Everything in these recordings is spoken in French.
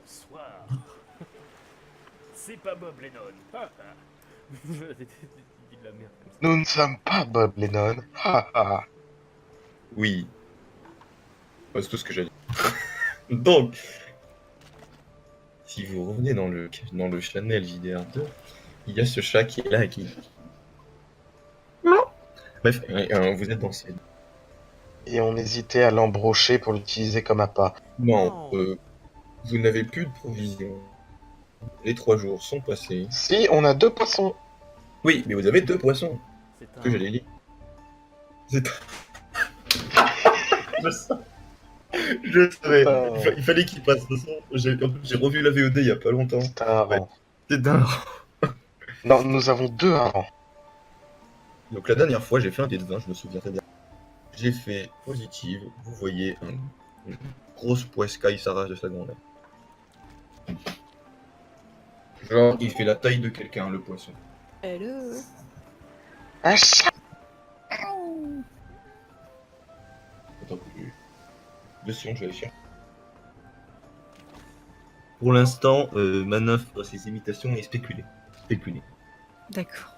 Bonsoir. C'est pas Bob Lennon. Ah, ah. Il dit de la merde comme ça. Nous ne sommes pas Bob Lennon. Ha ha. Oui, c'est tout ce que j'ai dit. Donc, si vous revenez dans le Chanel JDR2, il y a ce chat qui est là et qui... Bref, vous êtes dans ces... Et on hésitait à l'embrocher pour l'utiliser comme appât. Non, Non. vous n'avez plus de provisions. Les 3 jours sont passés. Si, on a 2 poissons. Oui, mais vous avez 2 poissons, C'est que j'allais dire. C'est... Je savais, il fallait qu'il passe. De toute façon, j'ai revu la VOD il y a pas longtemps. C'est un rang. C'est dingue. Non, nous avons 2 harengs. Donc la dernière fois, j'ai fait un dé de 20, je me souviens très bien. J'ai fait positive, vous voyez une grosse poiscaille qui s'arrache de sa grand-mère. Genre, il fait la taille de quelqu'un, le poisson. Hello. Un chat. Attends, deux secondes, je vais aller chercher. Pour l'instant, Manœuvre dans ses imitations est spéculé. Spéculé. D'accord.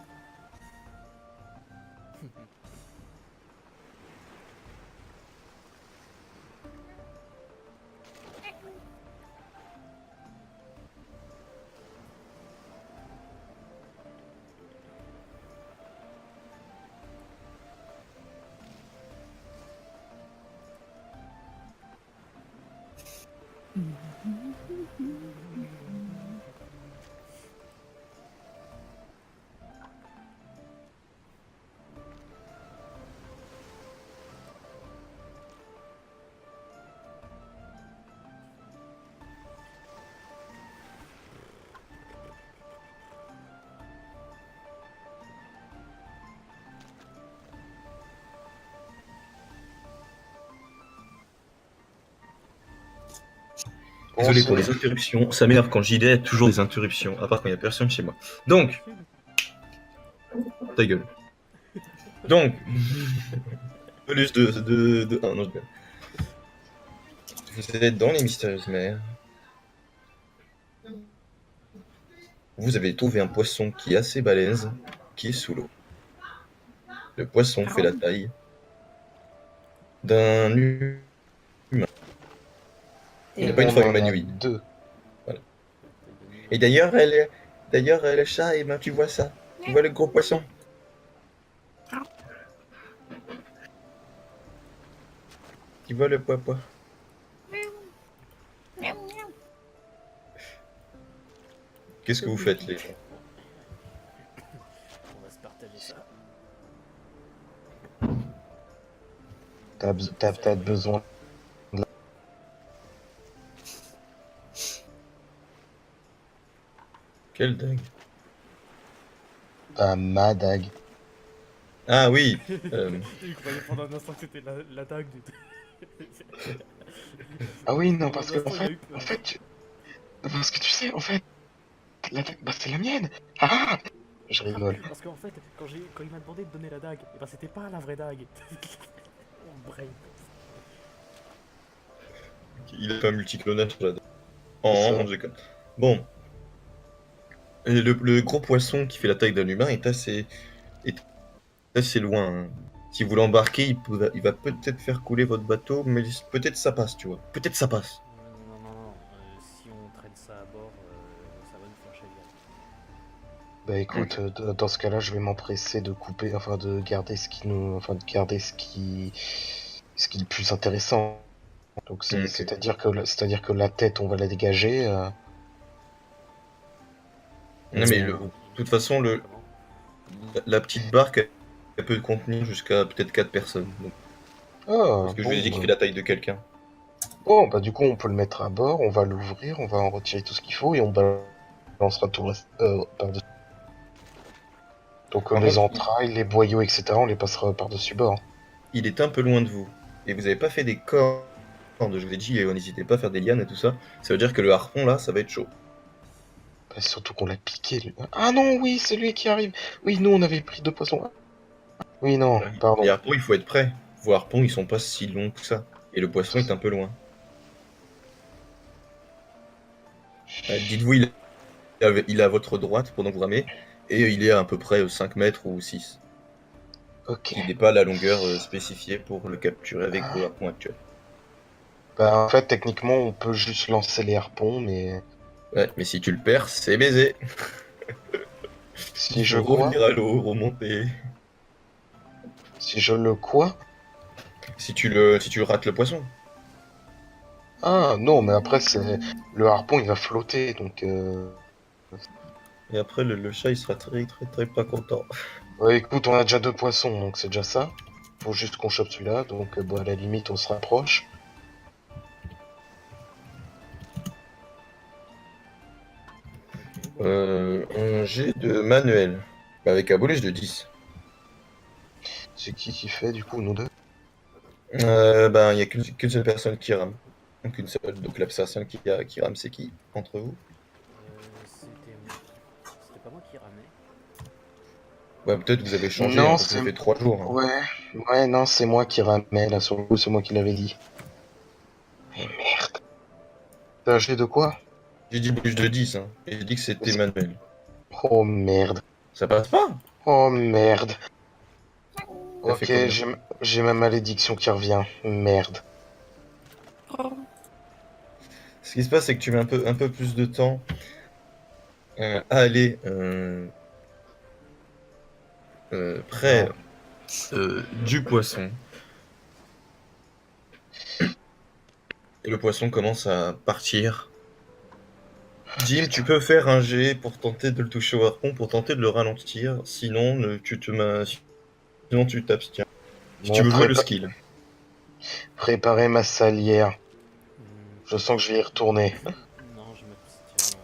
Désolé pour les interruptions, ça m'énerve quand JD a toujours des interruptions, à part quand il n'y a personne chez moi. Donc, ta gueule. Donc, bonus de 1, non je déconne. Vous êtes dans les mystérieuses mers. Vous avez trouvé un poisson qui est assez balèze, qui est sous l'eau. Le poisson fait la taille d'un humain. Il n'y a pas une forme humanoïde. 2. Voilà. Et d'ailleurs, le chat, eh ben, tu vois ça. Tu vois le gros poisson. Tu vois le poids. Qu'est-ce que vous faites, les gens? On va se partager ça. T'as peut-être besoin. Quelle dingue. Ma dague. Ah oui. Il croyait pendant un instant que c'était la dague du Ah oui, non, Pendant parce un que instant, il a eu peur. parce que tu sais, en fait, la dague, bah c'est la mienne. Ah, je rigole. Parce qu'en fait, quand il m'a demandé de donner la dague, et ben c'était pas la vraie dague. Bref. Il a fait un multiclonage là. C'est ça. Je déconne. Bon. Et le gros poisson qui fait la taille d'un humain est assez loin. Hein. Si vous l'embarquez, il va peut-être faire couler votre bateau, mais peut-être ça passe, tu vois. Peut-être ça passe. Non. Si on traîne ça à bord, ça va nous faire chier. Bah écoute, dans ce cas-là, je vais m'empresser de couper, enfin de garder ce qui nous, enfin de garder ce qui est le plus intéressant. Donc Ok. c'est-à-dire que la tête, on va la dégager. Non, mais de toute façon, la petite barque, elle peut contenir jusqu'à peut-être 4 personnes. Donc, Ah, parce que je bon, vous ai dit qu'il fait la taille de quelqu'un. bon, bah du coup, on peut le mettre à bord, on va l'ouvrir, on va en retirer tout ce qu'il faut et on balancera tout le reste par-dessus. Donc Par les contre, entrailles, les boyaux, etc., on les passera par-dessus bord. il est un peu loin de vous. Et vous avez pas fait des cordes. Je vous ai dit, n'hésitez pas à faire des lianes et tout ça. Ça veut dire que le harpon, là, ça va être chaud. Bah, surtout qu'on l'a piqué, lui. Ah non, oui, c'est lui qui arrive. Oui, nous, on avait pris 2 poissons. Oui, non, pardon. Les harpons, il faut être prêt. Vos harpons, ils sont pas si longs que ça. Et le poisson est un peu loin. Dites-vous, il est à votre droite pendant que vous ramez, et il est à peu près 5 mètres ou 6. Ok. Il n'est pas la longueur spécifiée pour le capturer avec vos harpons actuels. Bah, en fait, techniquement, on peut juste lancer les harpons, mais Ouais, mais si tu le perds, c'est baisé. si Il je faut quoi? revenir à l'eau, remonter. Si je le quoi? Si tu rates le poisson. Ah, non, mais après, c'est le harpon, il va flotter, donc Et après, le chat, il sera très, très, très pas content. ouais, écoute, on a déjà 2 poissons, donc c'est déjà ça. Faut juste qu'on chope celui-là, donc bon, à la limite, on se rapproche. Un jet de manuel. Avec un bonus de 10. C'est qui fait, du coup, nous deux? Ben, il n'y a qu'une seule personne qui rame. Donc une seule. Donc la personne qui rame, c'est qui entre vous? C'était pas moi qui ramais. Ouais, peut-être que vous avez changé, hein, Non, parce que c'est... ça fait 3 jours. Hein. Ouais, ouais, non, c'est moi qui ramais, là, sur le coup, c'est moi qui l'avais dit. Mais merde. T'as un jet de quoi? J'ai dit bonus de 10, hein. Et j'ai dit que c'était manuel. Oh merde. Ça passe pas? Oh merde. Ça fait Ok, combien? j'ai ma malédiction qui revient. Merde. Oh. Ce qui se passe, c'est que tu mets un peu plus de temps à aller près du poisson. Et le poisson commence à partir. Jim, tu peux faire un jet pour tenter de le toucher au harpon, pour tenter de le ralentir. Sinon, sinon tu t'abstiens. Si tu Bon, veux jouer le skill. préparer ma salière. Hmm, Je sens que je vais y retourner. non, je m'abstiens.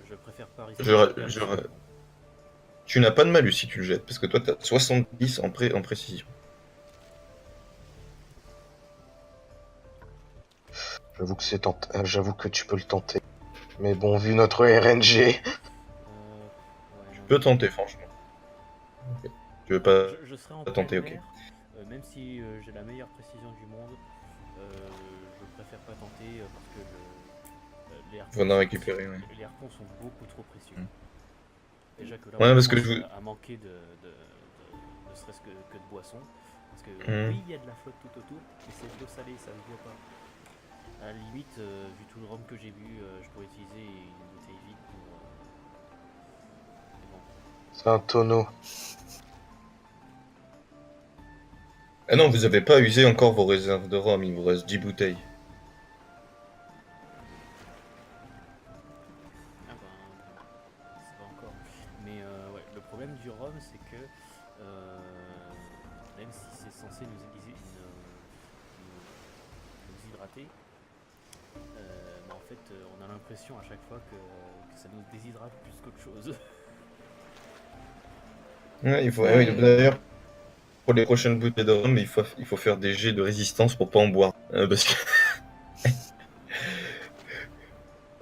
Je préfère pas risquer. Je- de perdre je- ce moment. Tu n'as pas de malus si tu le jettes, parce que toi, tu as 70 en précision. J'avoue que tu peux le tenter. Mais bon, vu notre RNG. Ouais, Tu non, peux non. tenter, franchement. Ok. Tu veux pas Je serai en tenter, plein ok. air, même si j'ai la meilleure précision du monde, je préfère pas tenter parce que les harpons, Faut en récupérer, ouais. les harpons sont beaucoup trop précieux. Mm. Déjà que là, Ouais, on parce que commence je... à manquer ne serait-ce que de boissons. Parce que Mm. oui, il y a de la flotte tout autour, mais c'est de l'eau salée, ça se voit pas. À la limite, vu tout le rhum que j'ai bu, je pourrais utiliser une bouteille vide pour. Mais bon. C'est un tonneau. Ah non, vous avez pas usé encore vos réserves de rhum, il vous reste 10 bouteilles. Ah ben, c'est pas encore. Mais ouais, le problème du rhum, c'est que même si c'est censé nous hydrater, bah en fait, on a l'impression à chaque fois que ça nous déshydrate plus qu'autre chose. Ouais, il faut... Ouais. oui, d'ailleurs, pour les prochaines bouteilles de rhum, il faut faire des jets de résistance pour pas en boire. Parce que...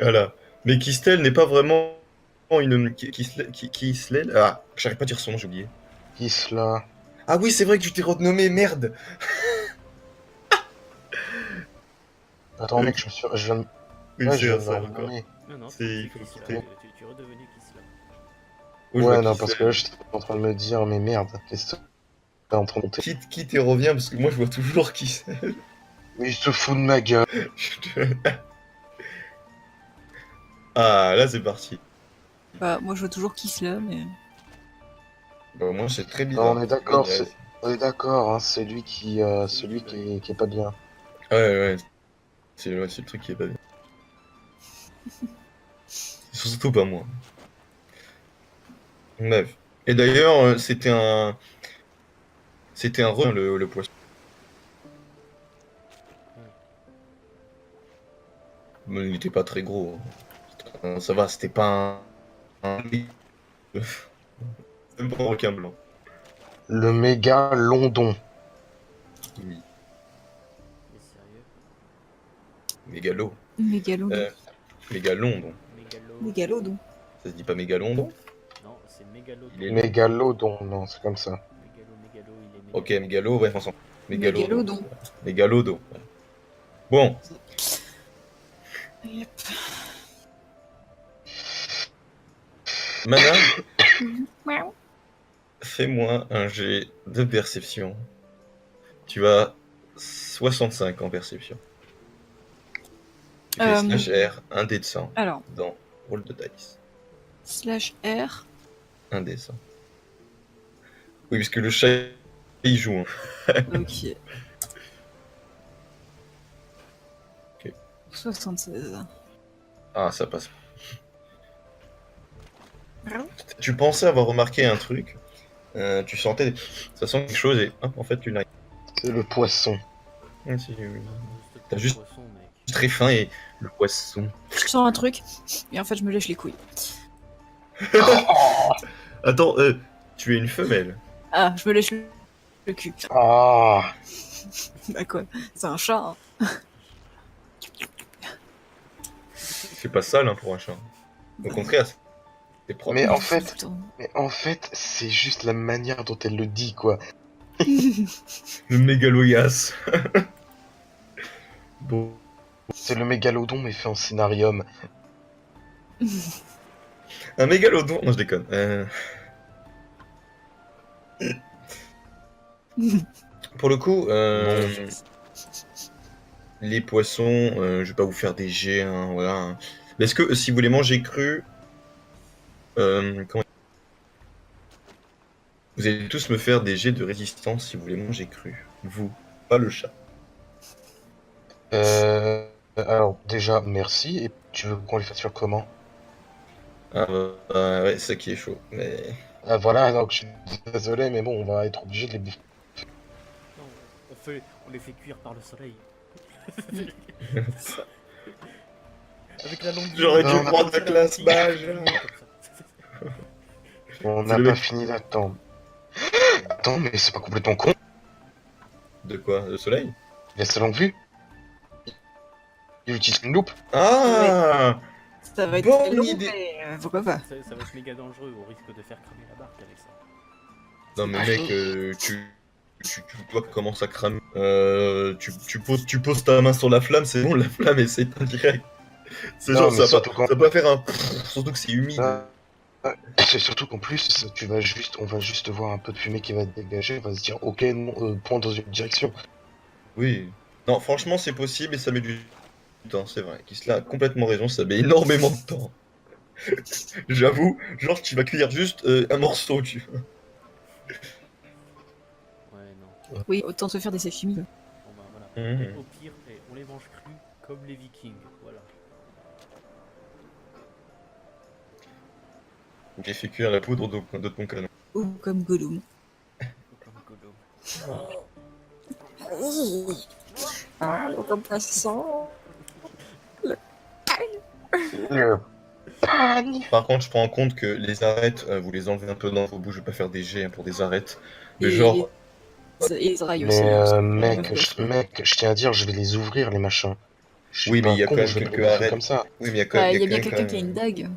Voilà. Mais Kistel n'est pas vraiment une... Kistel... Ah, j'arrive pas à dire son nom, j'ai oublié. Isla. Ah oui, c'est vrai que tu t'es renommé, merde. Attends, mec, je me suis. Je viens de... Oui, Ouais, je viens de me ça encore. renommer. Non, C'est- c'est il faut Kisla. quitter. Tu es redevenu Kisla. Oui, je Ouais, vois non, qui parce c'est. que là, j'étais en train de me dire, mais merde, qu'est-ce que t'es en train de monter? Quitte et reviens, parce que moi je vois toujours qui c'est. Mais il se fout de ma gueule. Ah, là c'est parti. Bah, moi, je vois toujours qui là, mais. Bah, moi c'est très Non, bizarre. on est d'accord, Ouais, on est d'accord, hein, c'est lui qui est pas bien. ouais, c'est le truc qui est pas bien. C'est surtout pas moi. Bref. Et d'ailleurs, c'était un re le poisson. Mais il était pas très gros. Hein. Ça va, c'était pas un... C'est même pas un requin blanc. Le méga London. Oui. Mais sérieux. Mégalo. Mégalodon. Mégalondon. Mégalo. Mégalodon. Ça se dit pas mégalondon? Non, c'est mégalo. Il est- Mégalodon, non, c'est comme ça. Mégalo, il est mégalo. Ok, mégalo, bref, ensemble. Mégalodon. Mégalodo. Bon, Yep. Mana, fais-moi un jet de perception. Tu as 65 en perception. Tu fais slash R, un dé de 100 Alors, dans Roll de Dice. /R. Un dé 100. Oui, parce que le chat, il joue. Hein. Ok. Ok. 76. Ah, ça passe. Tu pensais avoir remarqué un truc. Tu sentais. Ça sent quelque chose et hop, en fait, tu l'as. C'est le poisson. Si, oui. T'as juste- poisson, mec. Très fin et le poisson. Je sens un truc, et en fait, je me lèche les couilles. Attends, tu es une femelle. Ah, je me lèche le cul. Ah, Bah quoi, c'est un chat. Hein. C'est pas sale hein, pour un chat. Au contraire, c'est propre. Mais en fait, Putain. c'est juste la manière dont elle le dit, quoi. Le mégaloïas. Bon. C'est le mégalodon, mais fait en scénarium. Un mégalodon. Non, je déconne. Pour le coup, les poissons, je vais pas vous faire des jets, hein, voilà. Hein. Mais est-ce que si vous les mangez crus, comment... vous allez tous me faire des jets de résistance si vous les mangez crus. Vous, pas le chat. Alors, déjà, merci. Et tu veux qu'on les fasse sur comment? Ah ouais, c'est ça qui est chaud. Mais Ah, voilà, donc je suis désolé, mais bon, on va être obligé de les bouffer. Non, on les fait cuire par le soleil. Avec la longue J'aurais dû Non, prendre la classe mage. On C'est n'a le pas mec- fini d'attendre. Attends, mais c'est pas complètement con. De quoi? Le soleil? Il a sa longue vue. Il utilise une loupe. Ah Ça va être Bonne très long, idée. mais pourquoi pas. Ça va être méga dangereux, on risque de faire cramer la barque avec ça. Non mais mec, tu vois comment ça crame. Tu poses ta main sur la flamme, c'est bon, la flamme elle s'éteint direct. C'est Non, genre, mais ça surtout va quand- pas faire un... Surtout que c'est humide. C'est surtout qu'en plus, on va juste voir un peu de fumée qui va dégager. On va se dire, ok, non, point dans une direction. Oui. Non, franchement c'est possible et ça met du temps, c'est vrai. Kisla a complètement raison, ça met énormément de temps. J'avoue, genre tu vas cuire juste un morceau, tu vois. Ouais, non. Oui, autant se faire des sashimi. Bon bah voilà. Mhm. Et au pire, on les mange crus comme les vikings. Voilà. J'ai fait cuire la poudre de ton canon. Ou comme Gollum. Comme Gollum. Ah, comme passant. Le pagne. Par contre, je prends en compte que les arêtes, vous les enlevez un peu dans vos bouches, je vais pas faire des jets hein, pour des arêtes. Mais genre, Et les rails aussi. Mais hein, mec, je tiens à dire, je vais les ouvrir les machins. Je suis Oui, mais pas il y a con, quand même je vais quelques les bouffer arêtes. comme ça. oui, mais il y a Bah, il y a quand bien même quelqu'un qui a une dague.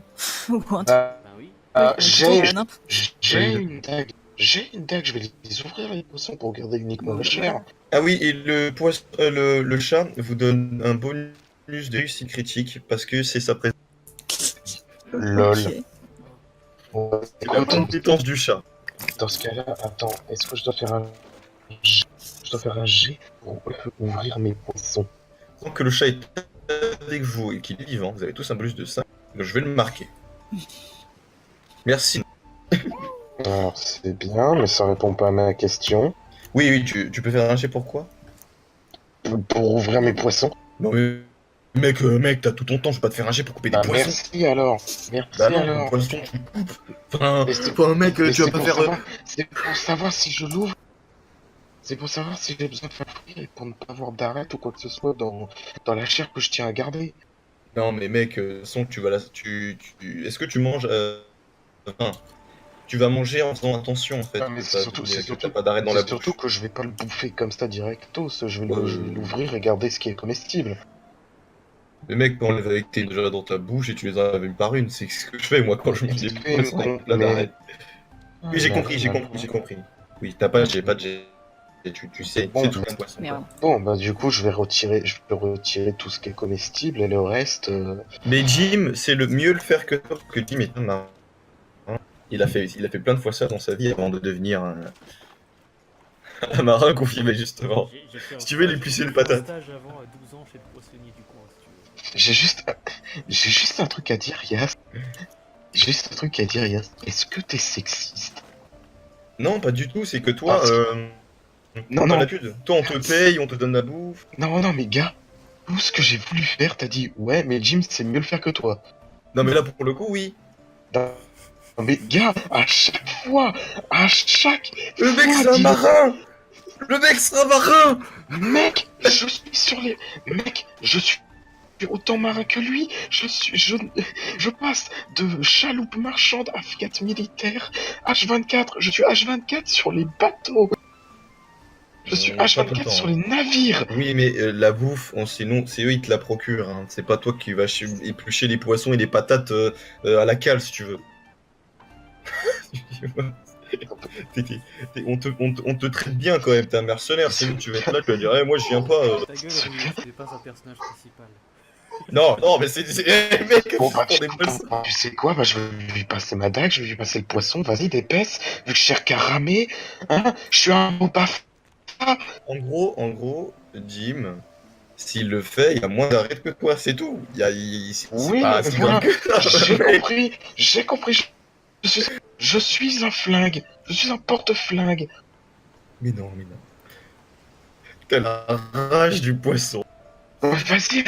Ou un truc. Ah, Bah oui. ah, Oui, j'ai un couteau, j'ai une dague. J'ai une dague, je vais les ouvrir les poissons pour garder uniquement la chair. Ah oui, et le poisson, le chat vous donne un bonus de réussite critique parce que c'est sa présence. Lol. Ok. Bon, C'est la écoute, compétence du chat. dans ce cas-là, attends, est-ce que je dois faire un jet? Je dois faire un jet pour ouvrir mes poissons. Tant que le chat est avec vous et qu'il est vivant, vous avez tous un bonus de 5. Donc je vais le marquer. Merci. Alors, c'est bien, mais ça répond pas à ma question. Oui, oui, tu peux faire un jet pourquoi? Pour ouvrir mes poissons. Non mais... Mec, t'as tout ton temps, je vais pas te faire un jet pour couper des Bah, poissons. merci alors. Merci Bah non, le alors. poisson, tu le coupes. Enfin, Mais c'est- mec, Mais tu vas c'est pas pour faire... savoir- C'est pour savoir si je l'ouvre. C'est pour savoir si j'ai besoin de faire frire et pour ne pas avoir d'arête ou quoi que ce soit dans la chair que je tiens à garder. Non mais mec, son tu vas là... Est-ce que tu manges... Enfin, tu vas manger en faisant attention en fait. Non, mais que c'est t'as- surtout- que c'est t'as surtout- pas d'arrêt dans la C'est bouche. surtout que je vais pas le bouffer comme ça directos. Je vais Ouais, l'ouvrir et garder ce qui est comestible. Les mecs t'enlèves avec tes déjà dans ta bouche et tu les enlèves une par une. C'est ce que je fais moi quand je mange des Mais poissons con, avec plein mais- d'arêtes. Oui, j'ai Ah, compris. Oui, t'as pas, j'ai pas de jet. Tu sais, Bon, c'est tout un poisson. Merde. Bon, bah du coup, je vais retirer tout ce qui est comestible et le reste. Mais Jim, c'est le mieux le faire que toi, parce que Jim est un marin. Il a fait plein de fois ça dans sa vie avant de devenir un marin confirmé, justement. J'ai fait un Si tu veux lui stage- plisser j'ai le fait un patate. stage avant à 12 ans chez le poissonnier du coin, si tu veux. J'ai juste un truc à dire, Yas. J'ai juste un truc à dire, Yas. Est-ce que t'es sexiste? Non, pas du tout, c'est que toi, Parce Non, t'as pas non, l'habitude. Toi, on te paye, on te donne la bouffe. non, mais gars, tout ce que j'ai voulu faire, t'as dit, ouais, mais Jim, c'est mieux le faire que toi. Non, mais là, pour le coup, oui. Non, mais gars, à chaque fois, à chaque Le mec, fois, c'est un dis- marin. Le mec, c'est un marin. Mec, je suis sur les... Mec, je suis autant marin que lui. Je passe de chaloupe marchande à Fiat militaire, H24. Je suis H24 sur les bateaux. Je suis Pas tout le H24 temps, sur hein. les navires. Oui, mais la bouffe, c'est eux, ils te la procurent. Hein. C'est pas toi qui vas éplucher les poissons et les patates à la cale, si tu veux. On te traite bien quand même, t'es un mercenaire. Sinon, tu vas être là, tu vas dire, moi, je viens pas. Ta gueule, Rudy, tu n'es pas un personnage principal. Non, non, mais eh, mec, Bon, bah, on est pas ça. tu sais quoi, bah, je vais lui passer ma dague, je vais lui passer le poisson, vas-y, dépêche, vu que je cherche qu'à ramer, hein, je suis un beau baf. En gros, Jim, s'il le fait, il y a moins d'arrêt que toi, c'est tout. C'est Oui, pas si grave voilà, que ça. j'ai compris, je suis un flingue, je suis un porte-flingue. Mais non, mais non. T'as la rage du poisson. Vas-y,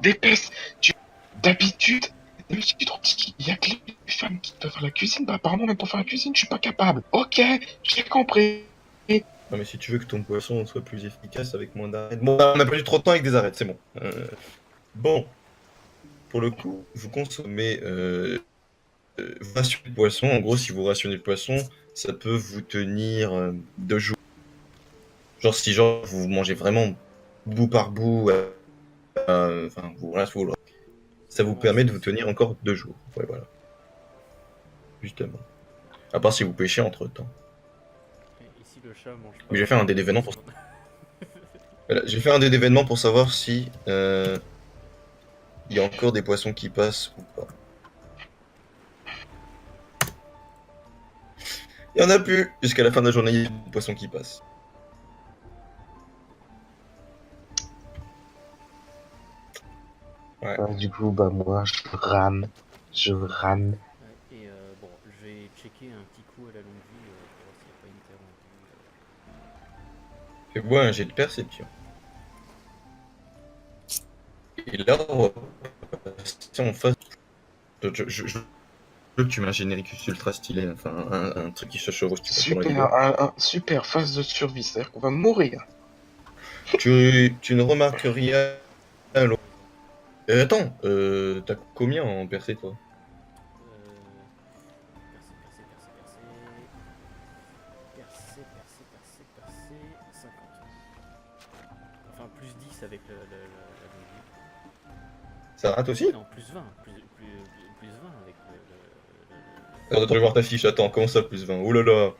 dépêche, d'habitude, il y a que les femmes qui peuvent faire la cuisine, bah apparemment même pour faire la cuisine, je suis pas capable. Ok, j'ai compris. Non, mais si tu veux que ton poisson soit plus efficace avec moins d'arrêts. Bon, on a perdu trop de temps avec des arrêts, c'est bon. Bon, pour le coup, vous consommez vous rationnez le poisson. En gros, si vous rationnez le poisson, ça peut vous tenir 2 jours. Genre, si vous mangez vraiment bout par bout, enfin, voilà, ça vous permet de vous tenir encore 2 jours. Ouais, voilà. Justement. À part si vous pêchez entre temps. Et si le chat mange pas. Mais j'ai fait un dé d'événement pour Voilà, j'ai fait un dé d'événement pour savoir si il y a encore des poissons qui passent ou pas. Il y en a plus. Jusqu'à la fin de la journée, il y a des poissons qui passent. Ouais. Du coup, bah moi, je rame. Ouais, et bon, je vais checker un petit coup à la longue vue pour voir s'il n'y a pas une terre en vue. Fais-moi un jet de perception. Et là, on va passer en face. Je veux que tu mets un générique ultra stylé, enfin un truc qui se chevauche. Super phase de survie, c'est-à-dire qu'on va mourir. Tu ne remarques rien. Alors, attends, t'as combien en percé toi? Percé, 50. Enfin, plus 10 avec la longue vue. Ça rate aussi? Non, plus 20. Plus 20 avec Alors, attends, je vais voir ta fiche. Attends, comment ça, plus 20? Ouh là là!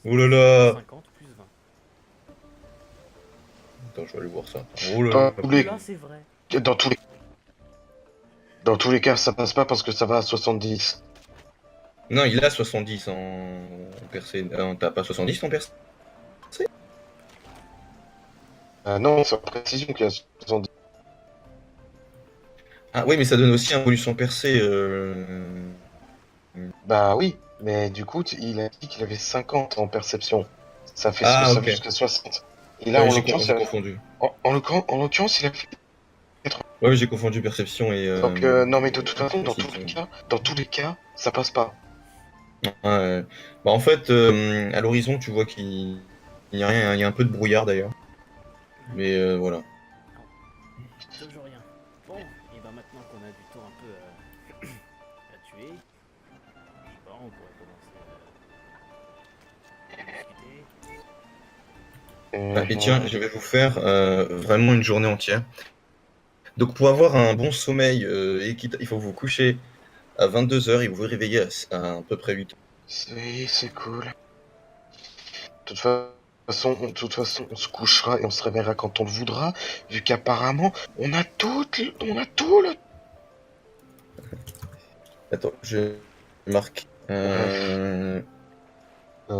Ouh là là! 50 plus 20. Attends, je vais aller voir ça. Oh là là! Là, c'est vrai. Dans tous les cas, ça passe pas parce que ça va à 70. Non, il a 70 en percé. T'as pas 70 en percé? Non, c'est en précision qu'il y a 70. Ah oui, mais ça donne aussi un bonus en percé. Bah oui, mais du coup, il a dit qu'il avait 50 en perception. Ça fait Ah, ok. jusqu'à 60. Et là, Ouais, en j'ai l'occurrence, confondu. en l'occurrence, il a fait... Ouais, j'ai confondu perception et. Donc, non, mais de toute façon, perception. dans tous les cas, ça passe pas. Ouais. Bah, en fait, à l'horizon, tu vois qu'il y a rien, il y a un peu de brouillard d'ailleurs. Mais voilà. Toujours rien. Bon, et ben maintenant qu'on a du temps un peu à tuer, je sais pas, on pourrait commencer à discuter. Et tiens, je vais vous faire vraiment une journée entière. Donc pour avoir un bon sommeil, il faut vous coucher à 22h et vous vous réveillez à peu près 8h. C'est cool. De toute façon, on se couchera et on se réveillera quand on le voudra, vu qu'apparemment, on a tout le... Attends, je Marc.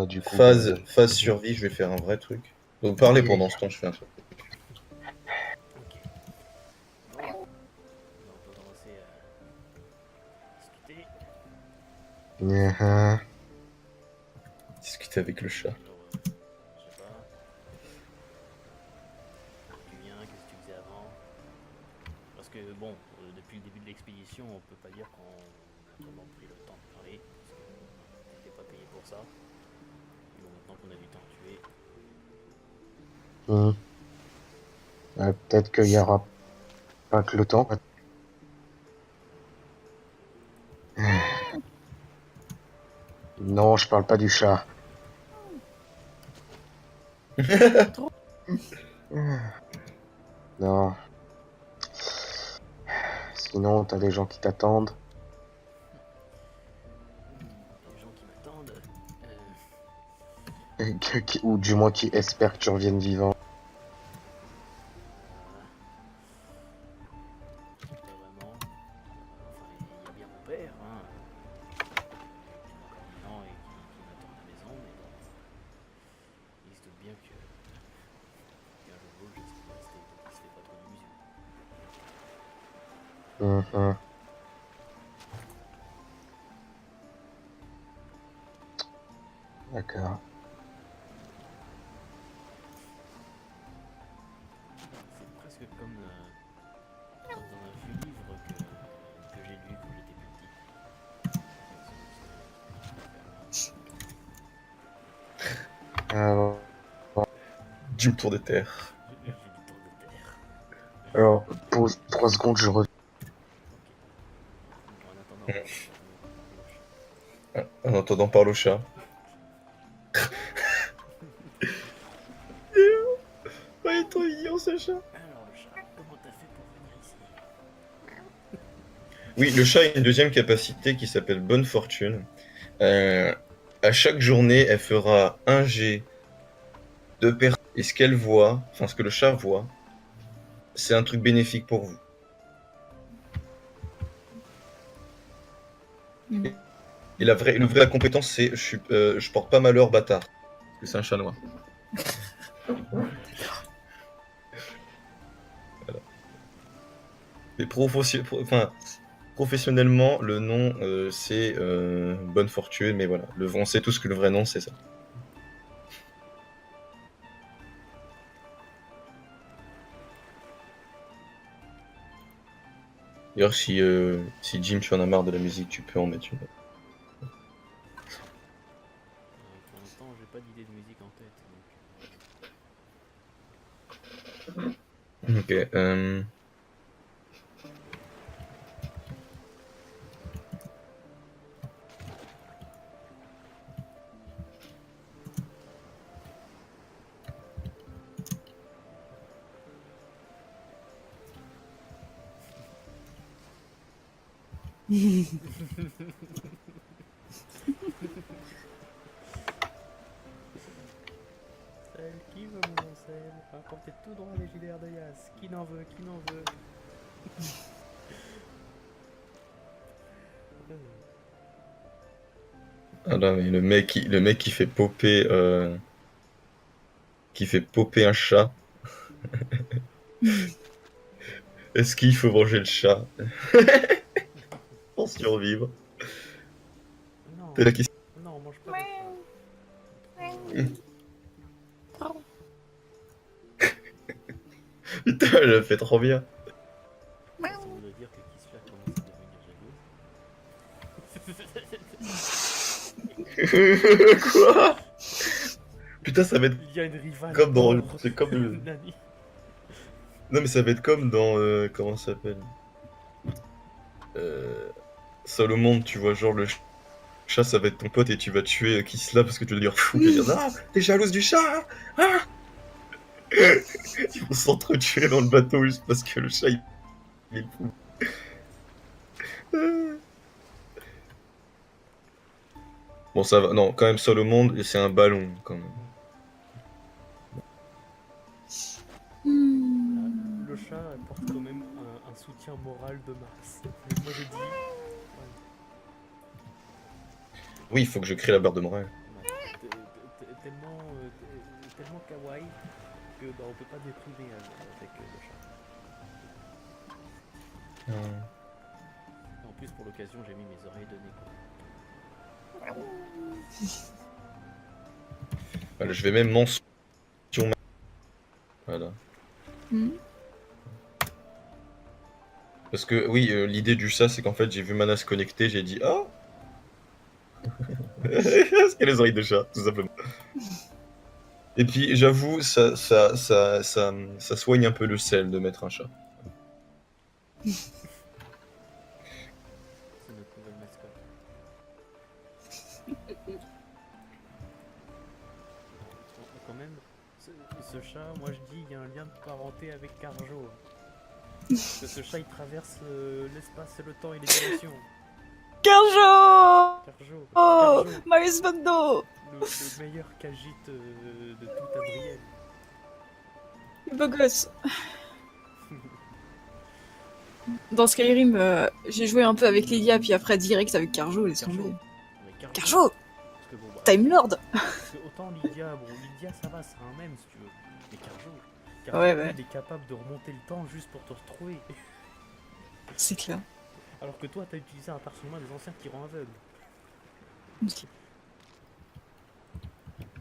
Du coup, Phase survie, je vais faire un vrai truc. Donc parlez Ok. pendant ce temps, je fais un truc. Ok. Bon. On peut commencer à discuter. uh-huh. Discuter avec le chat. Alors, je sais pas. D'où tu viens, qu'est-ce que tu faisais avant? Parce que bon, depuis le début de l'expédition, on peut pas dire qu'on a vraiment pris le temps de parler. Parce que t'étais pas payé pour ça. Et bon, maintenant qu'on a du temps à tuer. Hmm. Peut-être qu'il y aura pas que le temps. Non, je parle pas du chat. Non. Sinon, t'as des gens qui t'attendent. Les gens qui m'attendent. Ou du moins qui espèrent que tu reviennes vivant. Pas vraiment. Enfin, il y a bien mon père, hein, qui est encore vivant et qui m'attend à la maison, mais bon, il se doute bien qu'un jour ou l'autre, je risque de rester, donc il se fait pas trop d'illusions. Mhm. D'accord. C'est presque comme dans un vieux livre que j'ai lu quand j'étais plus petit. Alors, Du tour de terre. J'ai du tour de terre. alors, pause 3 secondes, je reviens. Bon, en attendant, En entendant parler au chat. Oh, il est trop mignon ce chat. alors le chat, comment t'as fait pour venir ici? Oui, le chat a une deuxième capacité qui s'appelle Bonne Fortune. À chaque journée, elle fera un jet de personnes. Et ce qu'elle voit, enfin ce que le chat voit, c'est un truc bénéfique pour vous. Mm. Et une vraie compétence, c'est je porte pas malheur bâtard. Parce que c'est un chat noir. Voilà. Et professionnellement, le nom c'est Bonne Fortune, mais voilà, on sait tous que le vrai nom c'est ça. D'ailleurs, si Jim, tu en as marre de la musique, tu peux en mettre une. Pour l'instant, j'ai pas d'idée de musique en tête. Donc, Ok. Sel, qui veut mon sel? Rapportez tout droit les gilaires de Yas. Qui n'en veut? Qui n'en veut? Ah non, mais le mec qui fait popper un chat. Est-ce qu'il faut manger le chat pour survivre? Non, C'est la question. non, on mange pas de chat. Putain, elle le fait trop bien. Ça voudrait dire que Kisla commence à devenir jalouse. Quoi? Putain, ça va être Il y a une rivale. comme dans. mort. C'est comme le. Nani. Non, mais ça va être comme dans. Comment ça s'appelle? Euh, Seul au monde, tu vois, genre le chat, ça va être ton pote et tu vas tuer Kisla parce que tu vas dire fou. Tu vas dire ah, t'es jalouse du chat? Ah. Ils vont s'entretuer dans le bateau juste parce que le chat il est fou. Bon, ça va. Non, quand même, seul au monde, et c'est un ballon quand même. Le chat apporte quand même un soutien moral de masse. Moi j'ai dit. Oui, il faut que je crée la barre de morale. Ouais. Tellement kawaii que bah, on peut pas déprimer avec le chat. Et en plus, pour l'occasion, j'ai mis mes oreilles de nez. Voilà, je vais même mention. Voilà. Hmm. Parce que oui, l'idée du chat, c'est qu'en fait, j'ai vu Mana se connecter, j'ai dit ah. Parce qu'il a les oreilles de chat, tout simplement. Et puis, j'avoue, ça soigne un peu le sel de mettre un chat. C'est notre nouvelle mascotte. Quand même, ce chat, moi je dis, il y a un lien de parenté avec Carjo. Parce que ce chat, il traverse l'espace, le temps et les dimensions. Carjo! Carjo, Oh! Carjo, Marius Bando! le meilleur Khajiit de tout Adriel. Le beau gosse! Dans Skyrim, j'ai joué un peu avec Lydia, puis après direct avec Carjo, laisse tomber. Mais Carjo! Parce que bon, bah, Time Lord! parce que autant Lydia, bon, Lydia ça va, c'est un mème si tu veux. Mais Carjo, Ouais, ouais. il est capable de remonter le temps juste pour te retrouver. C'est clair. Alors que toi, t'as utilisé un personnage des anciens qui rend aveugle.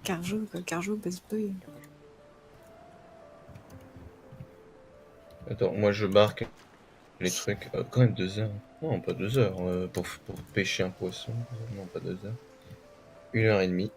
Carjo, quoi. Carjo, best boy. Attends, moi je marque les trucs. Quand même 2 heures. Non, pas 2 heures. Pour pêcher un poisson. Non, pas 2 heures. 1 heure et demie.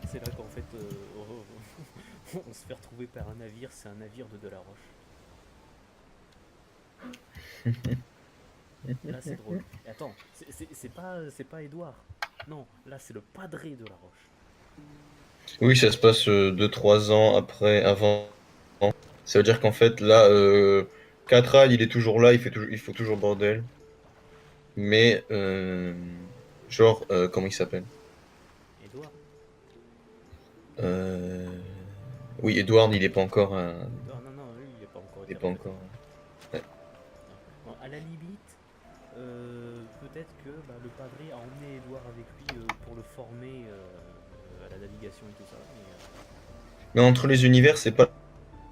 C'est là qu'en fait, on se fait retrouver par un navire, c'est un navire de Delaroche. Là, c'est drôle. Et attends, c'est pas Edouard. Non, là, c'est le padré de la Roche. Oui, ça se passe 2-3 ans après, avant. Ça veut dire qu'en fait, là, Catral, il est toujours là, il faut toujours bordel. Mais, genre, comment il s'appelle? Edouard. Euh, Oui, Edward, il est pas encore. Edouard, non, non, lui, il n'est pas encore Il est été pas recruté. encore. Ouais. Non, à la limite, peut-être que bah, le padré a emmené Edouard avec lui pour le former à la navigation et tout ça. Mais entre les univers, c'est pas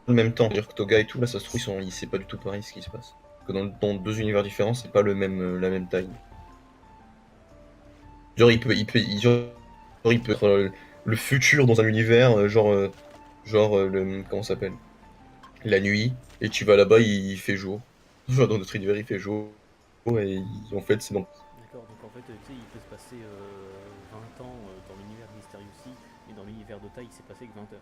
le même temps. C'est-à-dire que Toga et tout, là, ça se trouve, c'est pas du tout pareil ce qui se passe. Que dans 2 univers différents, c'est pas la même taille. Genre, il peut être le futur dans un univers, comment ça s'appelle? La nuit, et tu vas là-bas, il fait jour. Genre, dans notre univers, il fait jour, et en fait, c'est dans. D'accord, donc en fait, tu sais, il peut se passer 20 ans dans l'univers Mysteriously, mais dans l'univers d'Ota, il s'est passé que 20 heures.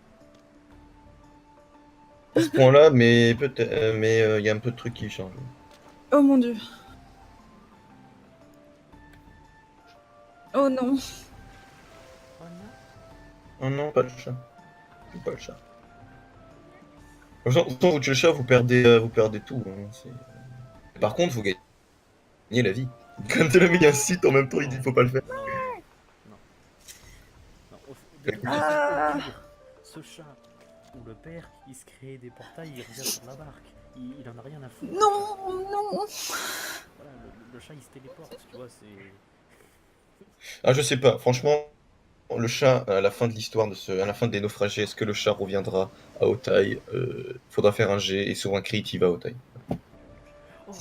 À ce point-là, mais peut-être, mais il y a un peu de trucs qui changent. Oh mon dieu. Oh non. Oh non. Oh non, pas le chat. Pas le chat. Autant vous tuez le chat, vous perdez tout. Hein, par contre, vous gagnez la vie. Quand le mec incite en même temps, il dit faut pas le faire. Non, non, non. Non, de toute façon, Ah. au pire, ce chat ou le père, il se crée des portails, il revient sur la barque. Il en a rien à foutre. Non, non. Voilà, le chat il se téléporte, tu vois, c'est. Ah, je sais pas. Franchement, le chat, à la fin de l'histoire, à la fin des naufragés, est-ce que le chat reviendra à Otay? Faudra faire un jet, et sur un crit, il va à Otay. Oh, et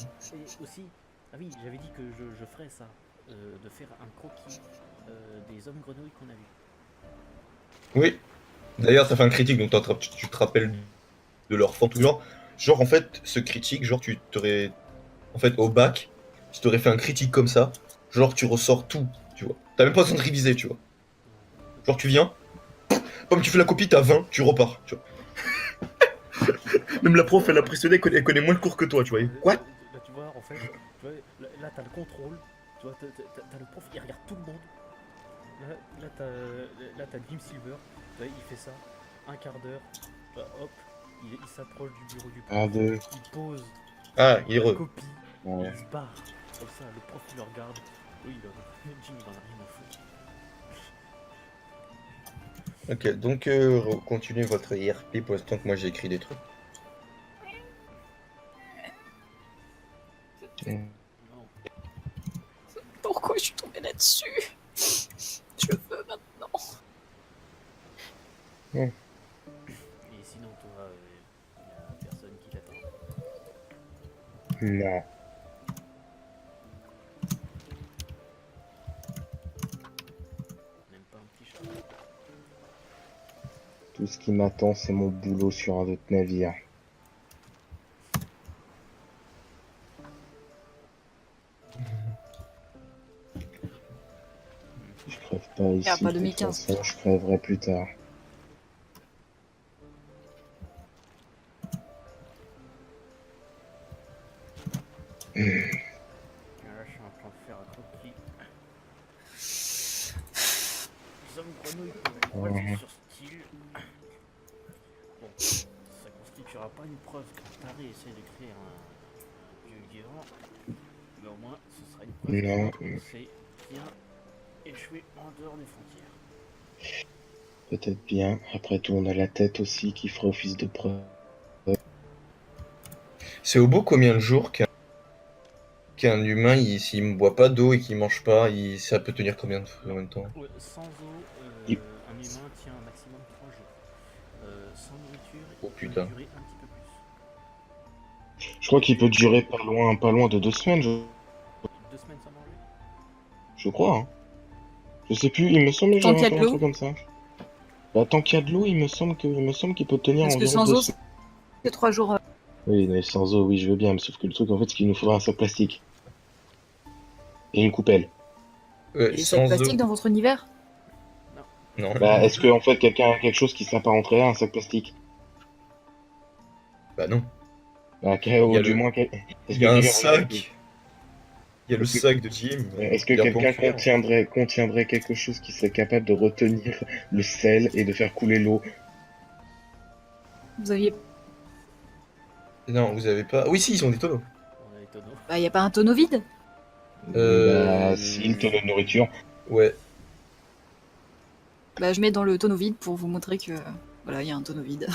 aussi, ah oui, j'avais dit que je ferais ça, de faire un croquis des hommes grenouilles qu'on a vus. Oui. D'ailleurs, ça fait un critique, donc tu te rappelles de leur forme, tout genre. Genre, en fait, ce critique, genre, tu t'aurais. En fait, au bac, tu t'aurais fait un critique comme ça. Genre, tu ressors tout, tu vois. T'as même pas besoin de réviser, tu vois. Genre, tu viens, comme tu fais la copie, t'as 20, tu repars, tu vois. Même la prof, elle est impressionnée, elle connaît moins le cours que toi, tu vois. Quoi? Là, tu vois, en fait, tu vois, là t'as le contrôle, tu vois, t'as le prof, il regarde tout le monde. Là t'as Jim Silver, tu vois, il fait ça, un quart d'heure, hop, il s'approche du bureau du prof. Un, deux. Il pose Ah, il est la re. copie. Ouais. Il se barre. Comme ça, le prof il le regarde. Oui, Jim il en a rien à foutre. Ok, donc continuez votre IRP pour l'instant que moi j'ai écrit des trucs. Mm. Non. Pourquoi je suis tombée là-dessus? Je veux maintenant. Et sinon, toi, il y a personne qui t'attend. Non. Même pas un petit chat. Tout ce qui m'attend, c'est mon boulot sur un autre navire. Je crève pas ici, pas de toute 2015. façon, je crèverai plus tard. Et là, je suis en train de faire un croquis. Nous sommes grenouilles pour Mhm. sur style. Bon, ça constituera pas une preuve qu'un taré essaie de créer un dieu vivant, mais au moins ce sera une preuve Non. qu'on sait bien échouer en dehors des frontières. Peut-être bien. Après tout, on a la tête aussi qui fera office de preuve. C'est au bout combien de jours qu'un humain, s'il ne boit pas d'eau et qu'il mange pas, ça peut tenir combien de temps? Ouais, sans eau, Il- un humain tient un maximum 3 jours. Sans nourriture, Oh, il peut putain. durer un petit peu plus. Je crois qu'il peut durer pas loin de 2 semaines, 2 semaines sans manger. je crois. Hein. Je sais plus, il me semble que Tant j'avais qu'il y a de entendu un l'eau. truc comme ça. Bah, tant qu'il y a de l'eau, il me semble qu'il peut tenir Parce que environ sans 2 eau, semaines. c'est 3 jours. Oui, mais sans eau, oui, je veux bien, mais sauf que le truc, en fait, c'est qu'il nous faudra un sac plastique. Et une coupelle. Et les sacs Sans eau. plastiques dans votre univers? Non. Bah, est-ce que, en fait, quelqu'un a quelque chose qui s'apparenterait à un sac plastique? Bah non. Bah, Il y a du le- moins, Il est-ce y a que un déjà, sac. Il y a le Est-ce que- sac de Jim. est-ce que il est un peu en quelqu'un cuir. contiendrait quelque chose qui serait capable de retenir le sel et de faire couler l'eau? Vous aviez. Non, vous avez pas. Oui, si, ils ont des tonneaux. On a les tonneaux. Bah, y a pas un tonneau vide? Bah, si, le tonneau de nourriture. Ouais. Bah, je mets dans le tonneau vide pour vous montrer que. Voilà, il y a un tonneau vide.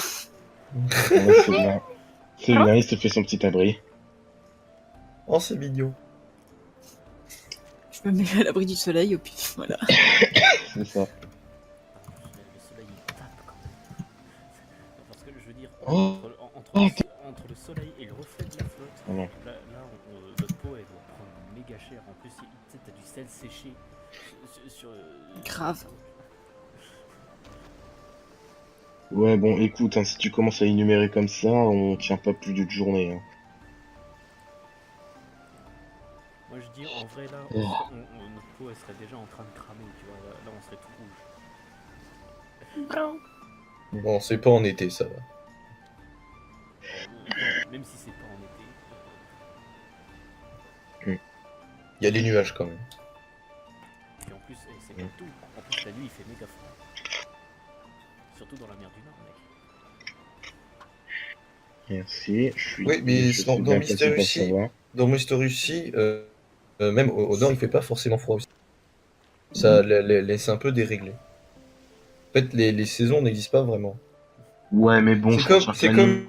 Ouais, c'est bien. C'est bien, il se fait son petit abri. Oh, c'est mignon. Je me mets à l'abri du soleil, et puis voilà. C'est ça. Le soleil il tape quand même. Parce que je veux dire, Oh. entre le soleil et le reflet de la flotte, Oh non. là notre peau elle doit prendre méga cher. En plus, tu sais, t'as du sel séché sur. Grave. Ouais, bon, écoute, hein, si tu commences à énumérer comme ça, on tient pas plus d'une journée. Hein. Moi je dis en vrai là, notre peau elle serait déjà en train de cramer, tu vois. Là on serait tout rouge. Bon, c'est pas en été, ça va. Non, même si c'est pas en été. Il y a des nuages quand même. Et en plus, c'est comme tout. En plus la nuit il fait méga froid. Surtout dans la mer du Nord, mec. Merci, je suis, Oui, mais je dans suis bien Mystery placé pour le aussi, savoir. dans Mystery aussi, même au nord, il fait pas forcément froid aussi. Ça laisse un peu déréglé. En fait, les saisons n'existent pas vraiment. Ouais, mais bon, je pense C'est que comme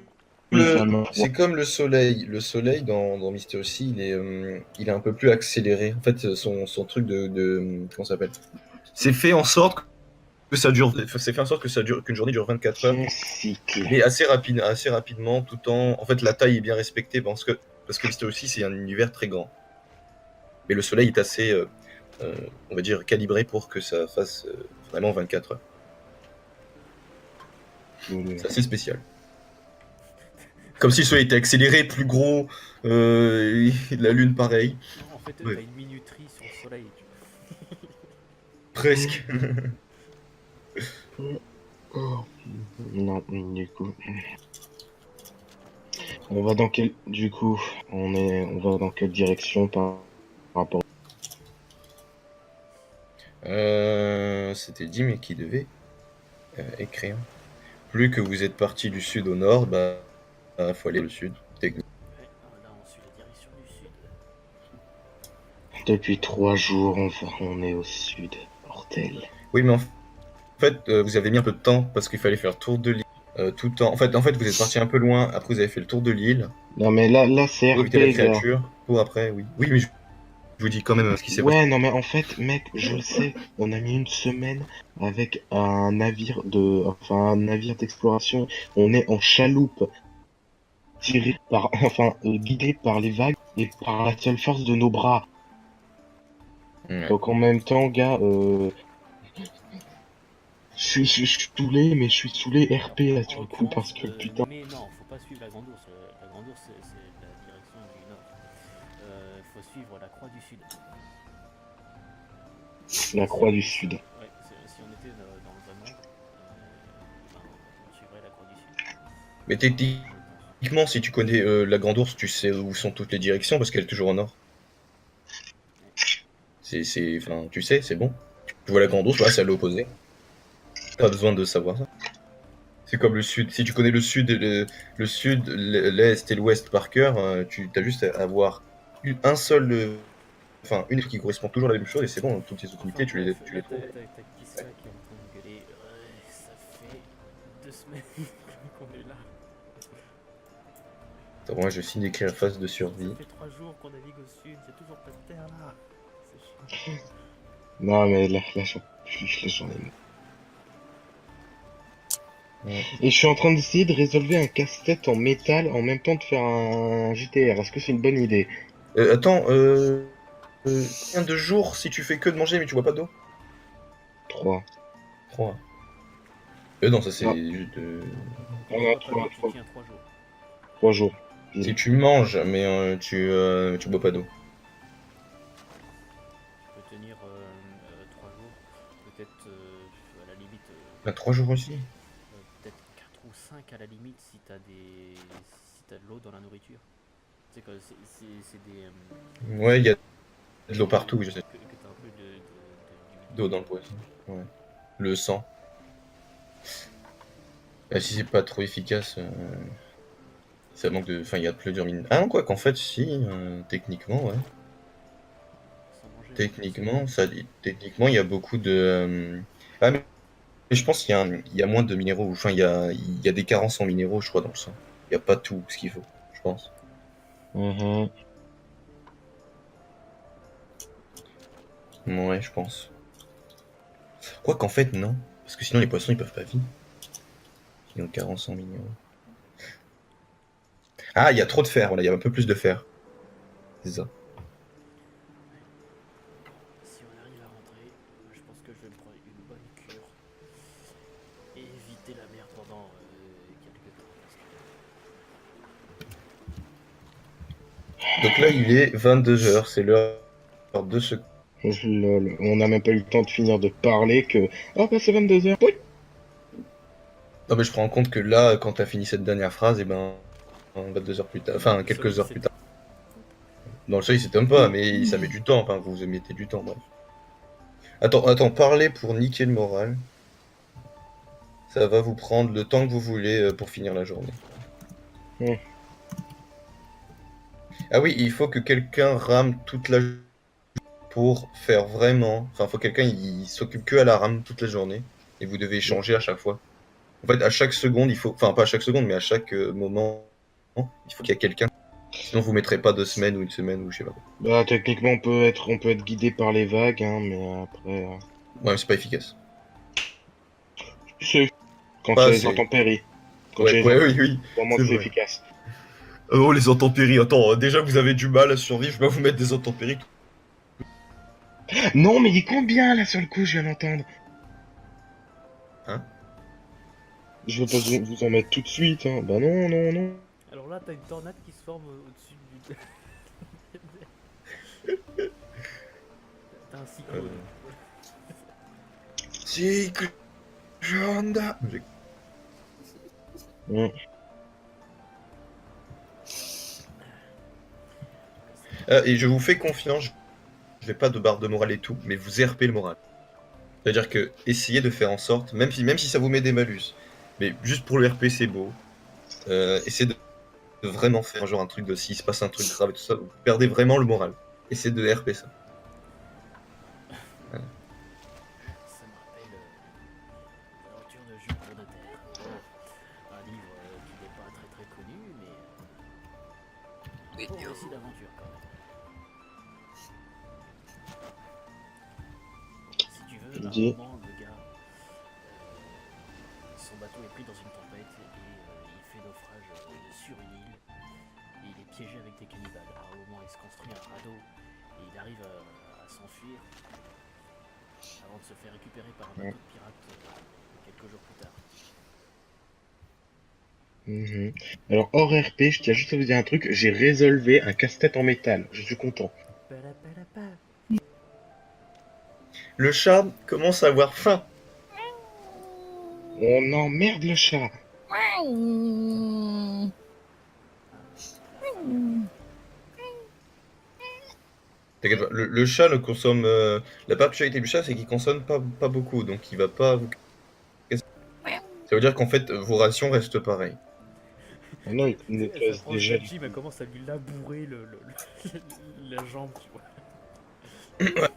initialement froid. c'est comme le soleil. Le soleil dans Mystery aussi, il est un peu plus accéléré. En fait, son truc comment ça s'appelle? C'est fait en sorte que ça dure. C'est fait en sorte que ça dure qu'une journée dure 24 heures. Son cycle. Mais assez rapidement, tout en fait, la taille est bien respectée parce que Mystery aussi, c'est un univers très grand. Mais le soleil est assez, on va dire, calibré pour que ça fasse vraiment 24 heures. C'est assez spécial. Comme si le soleil était accéléré, plus gros, la lune pareil. Non, en fait, Ouais. t'as une minuterie sur le soleil. Presque. Oh. Non, du coup. On va dans quelle direction par rapport. C'était Jim qui devait écrire. plus que vous êtes parti du sud au nord, bah, faut aller au sud, techniquement. Ouais, là on suit la direction du sud. Depuis 3 jours, on est au sud. Bordel. Oui, mais en fait, vous avez mis un peu de temps parce qu'il fallait faire le tour de l'île tout en... En fait, vous êtes parti un peu loin, après vous avez fait le tour de l'île, Non mais là c'est pour RP, éviter la gars. créature, pour après, oui. Oui, mais je vous dis quand même ce qui s'est passé. Ouais, non mais en fait, mec, je le sais, on a mis une semaine avec un navire un navire d'exploration. On est en chaloupe, guidé par les vagues et par la seule force de nos bras. Ouais. Donc en même temps, gars, je suis saoulé, mais je suis saoulé RP là sur le coup parce que putain. Mais non, faut pas suivre la Grande Ourse. La Grande Ourse, c'est la direction du nord. Faut suivre la Croix du Sud. La Croix du Sud. Ouais, si on était dans le vrai monde, on suivrait la Croix du Sud. Mais techniquement, si tu connais la Grande Ourse, tu sais où sont toutes les directions parce qu'elle est toujours au nord. Enfin, tu sais, c'est bon. Tu vois la Grande Ourse, là, c'est à l'opposé. Pas besoin de savoir ça. C'est comme le sud. Si tu connais le sud, l'est et l'ouest par cœur, tu as juste à avoir un seul, une qui correspond toujours à la même chose et c'est bon. Toutes les autres unités, tu les trouves. T'as Kisla qui est en train de gueuler. Ouais, ça fait 2 semaines qu'on est là. Attends, moi, je signe écrire phase de survie. Ça fait 3 jours qu'on navigue au sud, c'est toujours pas de terre là. C'est chiant. Non mais là j'en ai marre. Ouais. Et je suis en train d'essayer de résolver un casse-tête en métal en même temps de faire un JTR. Est-ce que c'est une bonne idée? Attends, combien de jours si tu fais que de manger mais tu bois pas d'eau? 3. 3. Non, ça c'est Non. juste. On a Tu 3 tiens 3 jours. 3 jours. Si tu manges mais tu bois pas d'eau. Tu peux tenir 3 jours. Peut-être à la limite. 3 jours aussi. Peut-être 4 ou 5 à la limite si t'as de l'eau dans la nourriture. C'est que c'est des. Ouais, il y a de l'eau partout, je sais. Que t'as un peu d'humidité. D'eau dans le poisson. Ouais. Le sang. Si c'est pas trop efficace, ça manque de. Enfin, il y a plus d'urine. Ah non, quoi qu'en fait, si, techniquement, ouais. Sans manger. Techniquement, il y a beaucoup de. Ah, mais je pense qu'il y a moins de minéraux. Enfin, il y a des carences en minéraux, je crois, dans le sang. Il n'y a pas tout ce qu'il faut, je pense. Mhm. Ouais, je pense. Quoi qu'en fait, non. Parce que sinon, les poissons, ils peuvent pas vivre. Ils ont carence en minéraux. Ah, il y a trop de fer, voilà, il y a un peu plus de fer. C'est ça. Si on arrive à rentrer, je pense que je vais me prendre une bonne cure et éviter la mer pendant quelques temps. Donc là, il est 22h, c'est l'heure de se. Lol. On n'a même pas eu le temps de finir de parler que... Oh bah c'est 22h. Oui. Non, mais je prends en compte que là, quand t'as fini cette dernière phrase, et ben, 22 heures plus tard, enfin, quelques heures plus tard. Dans le seuil, il s'étonne pas, mais ça met du temps, enfin, vous mettez du temps, bref. Attends, parlez pour niquer le moral. Ça va vous prendre le temps que vous voulez pour finir la journée. Mm. Ah oui, il faut que quelqu'un rame toute la journée pour faire vraiment... Enfin, faut que quelqu'un il s'occupe que à la rame toute la journée. Et vous devez échanger à chaque fois. En fait, à chaque seconde, il faut... Enfin, pas à chaque seconde, mais à chaque moment, il faut qu'il y ait quelqu'un. Sinon, vous mettrez pas 2 semaines ou une semaine ou je sais pas quoi. Bah techniquement on peut être guidé par les vagues, hein, mais après... Ouais, mais c'est pas efficace. C'est... Quand Pas il y a assez. les intempéries. Quand Ouais, il y a les oui. vraiment c'est c'est vrai. efficace. Oh, les intempéries. Attends, déjà que vous avez du mal à survivre, je vais pas vous mettre des intempéries. Non mais il est combien là sur le coup, je viens d'entendre. Hein? Je veux pas vous en mettre tout de suite, hein. Bah non. Alors là, t'as une tornade qui se forme au-dessus du. T'as un cyclone. Cycle. Jonda. Mm. Et je vous fais confiance, je vais pas de barre de morale et tout, mais vous RP le moral. C'est-à-dire que essayez de faire en sorte, même si ça vous met des malus, Mais juste pour le RP, c'est beau. Essayez de vraiment faire genre un truc de s'il se passe un truc grave et tout ça, vous perdez vraiment le moral. Essayez de RP ça. Ça me rappelle l'aventure de Jules Cour de Terre. Un livre qui n'est pas très très connu, mais un bon récit d'aventure quand même. Si tu veux, à un Dis. moment, le gars, son bateau est pris dans une tempête et il fait naufrage sur une île. Et il est piégé avec des cannibales. À un moment, il se construit un radeau et il arrive à s'enfuir avant de se faire récupérer par un bateau de pirates quelques jours plus tard. Mhm. Alors, hors RP, je tiens juste à vous dire un truc, j'ai résolvé un casse-tête en métal. Je suis content. Le chat commence à avoir faim. On emmerde le chat. T'inquiète pas, le chat ne consomme. La particularité du chat, c'est qu'il consomme pas beaucoup, donc il va pas vous casser. Ça veut dire qu'en fait, vos rations restent pareilles. Ah non, il nous Elle casse s'approche déjà. de Jim, elle commence à lui labourer la jambe, tu vois.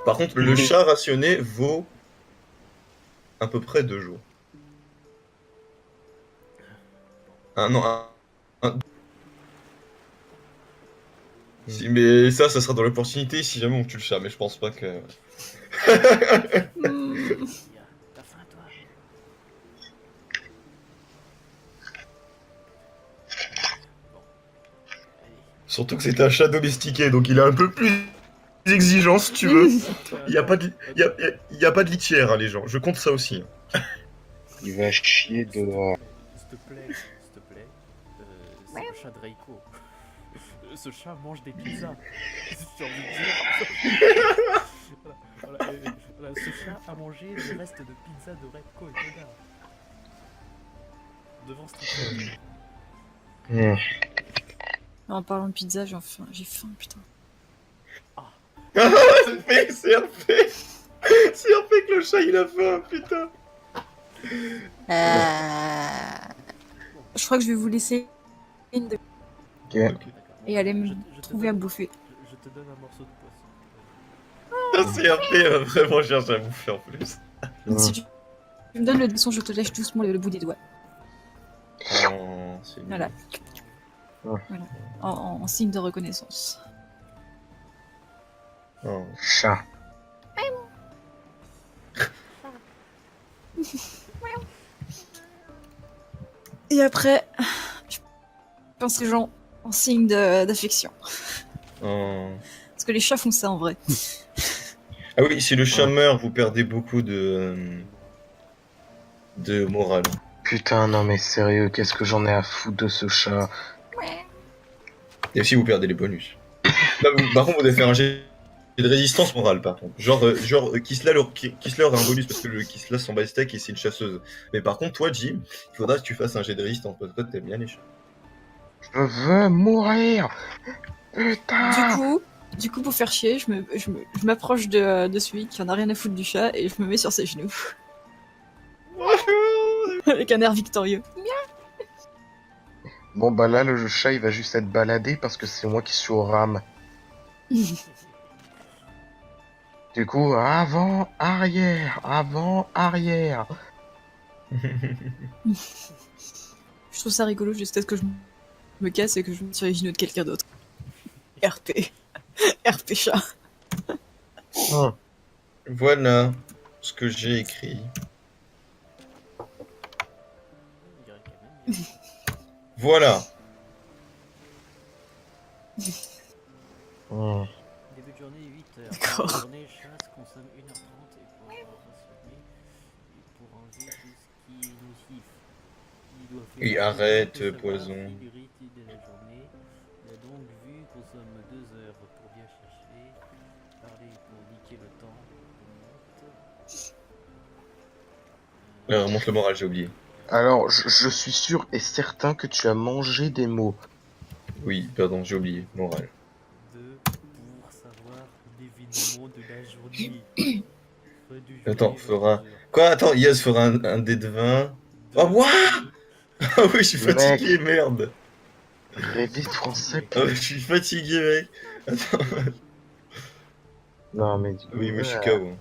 Par contre, le chat rationné vaut à peu près 2 jours. Non, mais ça sera dans l'opportunité si jamais on tue le chat, mais je pense pas que. T'as faim, toi? Bon, allez. Surtout que c'est un chat domestiqué, donc il a un peu plus d'exigence si tu veux. Il n'y a, pas de, y a pas de litière, hein, les gens. Je compte ça aussi. Il va chier dehors. S'il te plaît, c'est le chat Draco. Ce chat mange des pizzas. J'ai envie de dire. Voilà, ce chat a mangé le reste de pizza de Repco et Koda. Devant Street. Hmm. En parlant de pizza, j'ai faim, putain. C'est un fait. C'est un fait que le chat il a faim, putain. Je crois que je vais vous laisser une de- Ok. D'accord. et aller me Je te trouver à donne- bouffer. Je te donne un morceau de poisson. C'est un fait vraiment cherche à bouffer en plus. Si tu me donnes le dessin, je te lèche doucement le bout des doigts. Oh, c'est mignon. Voilà. Voilà. En signe de reconnaissance. Oh. Chat. Et après, je pense les gens en signe d'affection. Oh. Parce que les chats font ça en vrai. Ah oui, si le chat meurt, vous perdez beaucoup de morale. Putain, non mais sérieux, qu'est-ce que j'en ai à foutre de ce chat? Et aussi, vous perdez les bonus. Là, par contre, vous devez faire un jet de résistance morale, par contre. Genre Kisla a un bonus parce que le Kisla s'en bat les steaks et c'est une chasseuse. Mais par contre, toi, Jim, il faudra que tu fasses un jet de résistance parce que toi, t'aimes bien les chats. Je veux mourir. Putain. Du coup, pour faire chier, je m'approche de celui qui en a rien à foutre du chat et je me mets sur ses genoux. Avec un air victorieux. Bon bah là, le chat il va juste être baladé parce que c'est moi qui suis au rame. Du coup, avant, arrière, avant, arrière. Je trouve ça rigolo jusqu'à ce que je me casse et que je me mette sur les genoux de quelqu'un d'autre. RP. RP chat. Voilà ce que j'ai écrit. Il dirait quand même. Voilà. Début de journée 8h. D'accord. Journée chasse consomme 1h30 et pour rationner et pour enlever tout ce qui est nocif. Il doit faire Oui, attention arrête, que savoir poison. qu'il irrite de la journée. La longue vue consomme 2 heures pour bien chercher. Parler pour niquer le temps. Remonte le moral, j'ai oublié. Alors, je suis sûr et certain que tu as mangé des mots. Oui, pardon, j'ai oublié. Moral. 2 pour savoir l'événement de la journée. Fin du journée, Attends, fera. 22 heures. Quoi? Attends, Yas fera un dé de 20. Oh, what? Ah oui, je suis Mec. fatigué, merde. Rêver français. Ah, je suis fatigué, mec. Attends. Non, mais du coup. Oui, mais je suis KO.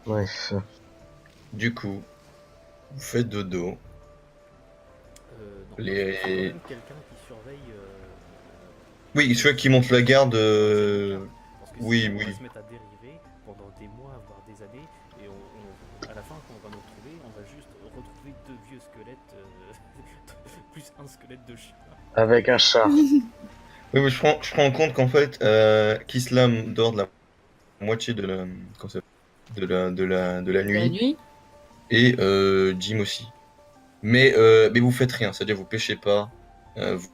Bref. Du coup, vous faites dodo. Non, Les- il faut quand même quelqu'un qui surveille. Oui, ceux qui montent la garde. Parce que Oui, sinon, on oui. va se mettre à dériver pendant des mois, voire des années, et à la fin, quand on va nous retrouver, on va juste retrouver deux vieux squelettes, plus un squelette de chien. Avec un chat. Oui, mais je prends en compte qu'en fait, Kislam dort de la moitié de la, comment ça s'appelle de la La nuit, nuit. et Jim aussi. Mais vous faites rien, c'est-à-dire vous pêchez pas, vous,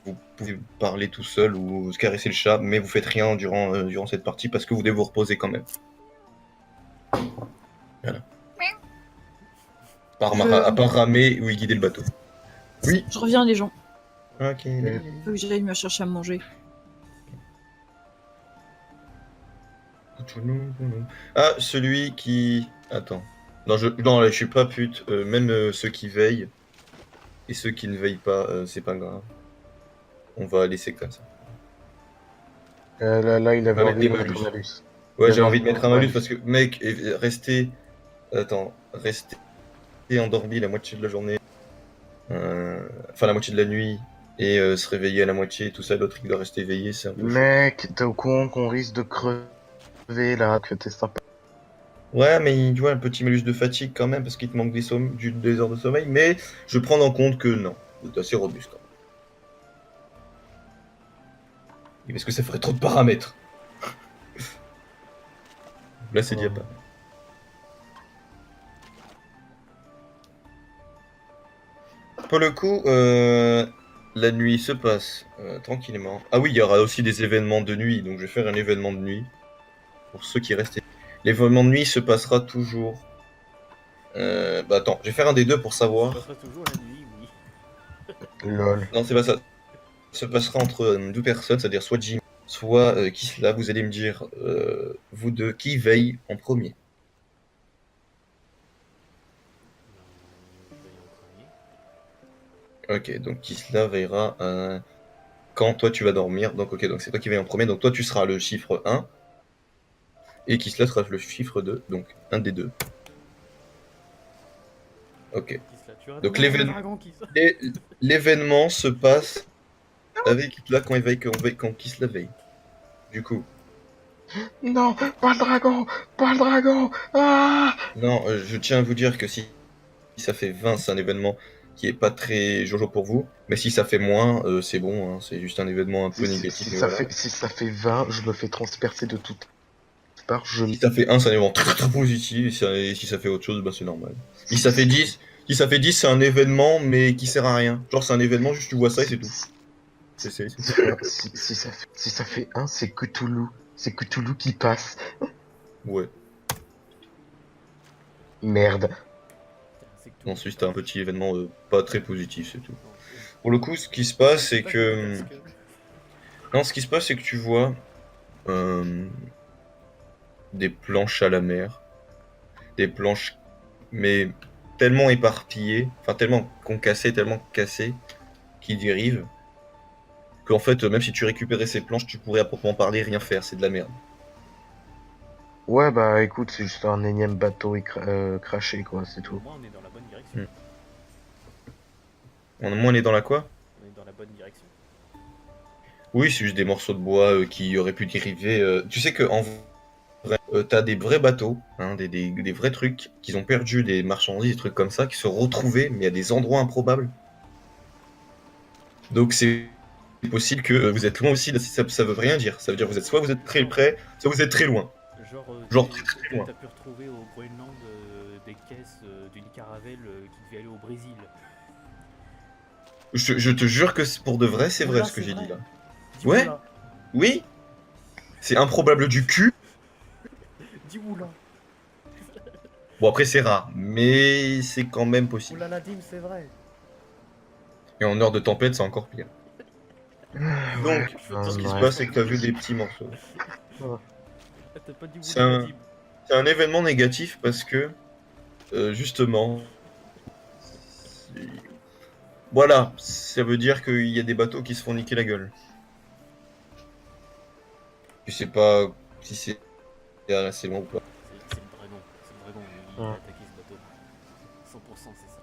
vous pouvez parler tout seul ou caresser le chat, mais vous faites rien durant cette partie parce que vous devez vous reposer quand même. Voilà. À part ramer ou guider le bateau. Oui. Je reviens, les gens. Ok. Faut que j'aille me chercher à manger. Ah, celui qui... Attends. Non, là, je suis pas pute. Même ceux qui veillent et ceux qui ne veillent pas, c'est pas grave. On va laisser comme ça. Là, il On avait va mettre envie des de mettre malus. un malus. Ouais, Il j'ai avait envie de mettre un malus malus. parce que, mec, rester... Attends, rester endormi la moitié de la journée, enfin la moitié de la nuit, et se réveiller à la moitié, tout ça, l'autre il doit rester éveillé, c'est un peu chaud. Mec, t'es au courant qu'on risque de crever là, que t'es sympa. Ouais, mais tu vois, un petit malus de fatigue quand même, parce qu'il te manque des heures de sommeil, mais je prends en compte que non, vous êtes assez robuste quand même. Et parce que ça ferait trop de paramètres. Là, c'est déjà pas. Pour le coup, la nuit se passe tranquillement. Ah oui, il y aura aussi des événements de nuit, donc je vais faire un événement de nuit pour ceux qui restent. L'événement de nuit se passera toujours. Bah attends, je vais faire un des deux pour savoir. Ça passera toujours la nuit, oui. Lol. Non, c'est pas ça. Ça se passera entre deux personnes, c'est-à-dire soit Jim, soit Kisla. Vous allez me dire, vous deux, qui veille en premier. Je vais y en premier. Ok, donc Kisla veillera quand toi tu vas dormir. Donc ok, donc c'est toi qui veille en premier. Donc toi tu seras le chiffre 1. Et Kisla sera le chiffre 2. Donc un des deux. Ok. Kisla, tu as Donc toujours un dragon, Kisla. l'événement se passe avec Kisla quand il veille, quand Kisla veille. Du coup. Non, pas le dragon, pas le dragon. Ah. Non, je tiens à vous dire que si ça fait 20, c'est un événement qui est pas très jojo pour vous. Mais si ça fait moins, c'est bon, hein, c'est juste un événement un peu négatif. Si mais ça voilà. si ça fait 20, je me fais transpercer de toutes parts. Si ça fait 1, c'est un événement très, très positif. Et si ça fait autre chose, bah, c'est normal. Si ça fait 10, c'est un événement mais qui sert à rien. Genre c'est un événement, juste tu vois ça et c'est tout. Si ça fait 1, c'est Cthulhu. C'est Cthulhu qui passe. Ouais. Merde. C'est que tout- Non, c'est juste un petit événement pas très positif, c'est tout. Pour le coup, ce qui se passe, c'est que... Non, ce qui se passe, c'est que tu vois des planches à la mer. Des planches, mais tellement éparpillées, enfin tellement concassées, qui dérivent, qu'en fait, même si tu récupérais ces planches, tu pourrais à proprement parler rien faire, c'est de la merde. Ouais, bah écoute, c'est juste un énième bateau craché, quoi, c'est Au tout. moins, on est dans la bonne direction. Au moins, on est dans la quoi? On est dans la bonne direction. Oui, c'est juste des morceaux de bois qui auraient pu dériver. Tu sais que en vrai, t'as des vrais bateaux, hein, des vrais trucs, qui ont perdu des marchandises, des trucs comme ça, qui se sont retrouvés, mais à des endroits improbables. Donc c'est possible que vous êtes loin aussi, ça veut rien dire. Ça veut dire que soit vous êtes très près, soit vous êtes très loin. Genre très très loin. T'as pu retrouver au Groenland des caisses d'une caravelle qui devait aller au Brésil. Je te jure que pour de vrai, c'est vrai Oula, ce que c'est j'ai vrai. dit là. Dis Ouais. oula. Oui. C'est improbable du cul. Dis oula. Bon après c'est rare, mais c'est quand même possible. Oula la Dim, c'est vrai. Et en heure de tempête, c'est encore pire. Donc, ce qui se ouais. passe, c'est que t'as vu des petits morceaux. Ah, t'as pas dit C'est oula un- la Dim. c'est un événement négatif parce que, justement, c'est- voilà, ça veut dire qu'il y a des bateaux qui se font niquer la gueule. Je sais pas si c'est assez loin ou pas. C'est le dragon. C'est le dragon. Il a attaqué ce bateau. 100% c'est ça.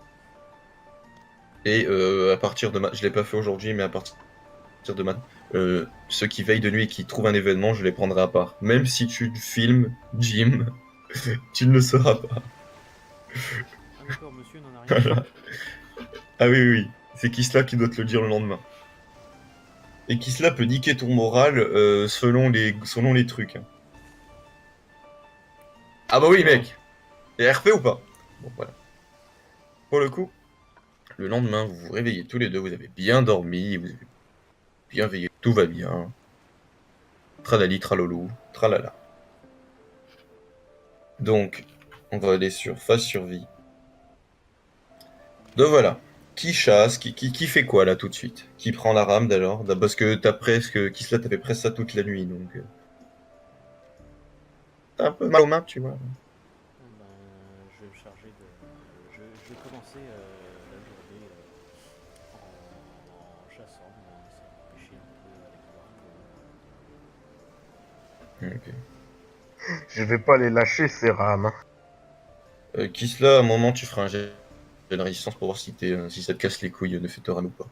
Et à partir de je l'ai pas fait aujourd'hui, mais à partir de maintenant, ceux qui veillent de nuit et qui trouvent un événement, je les prendrai à part. Même si tu filmes, Jim, tu ne le sauras pas. Ah d'accord, monsieur n'en a rien. Voilà. Ah oui, oui, oui. C'est Kisla qui doit te le dire le lendemain. Et Kisla peut niquer ton moral selon les trucs. Hein. Ah bah oui, mec. Et RP ou pas? Bon, voilà. Pour le coup, le lendemain, vous vous réveillez tous les deux, vous avez bien dormi, vous avez bien veillé, tout va bien. Tralali, tralolou, tralala. Donc, on va aller sur phase survie. Donc voilà. Qui chasse, qui fait quoi là tout de suite? Qui prend la rame d'alors? Parce que Kisla t'avait presque ça toute la nuit, donc... T'as un peu mal aux mains, tu vois. Ben, je vais me charger de. Je vais commencer la journée en chassant, en essayant de pêcher un peu avec le harpon. Ok. Je vais pas les lâcher, ces rames. Kisla, à un moment, tu feras un jet de résistance pour voir si ça te casse les couilles de Fetoran ou pas.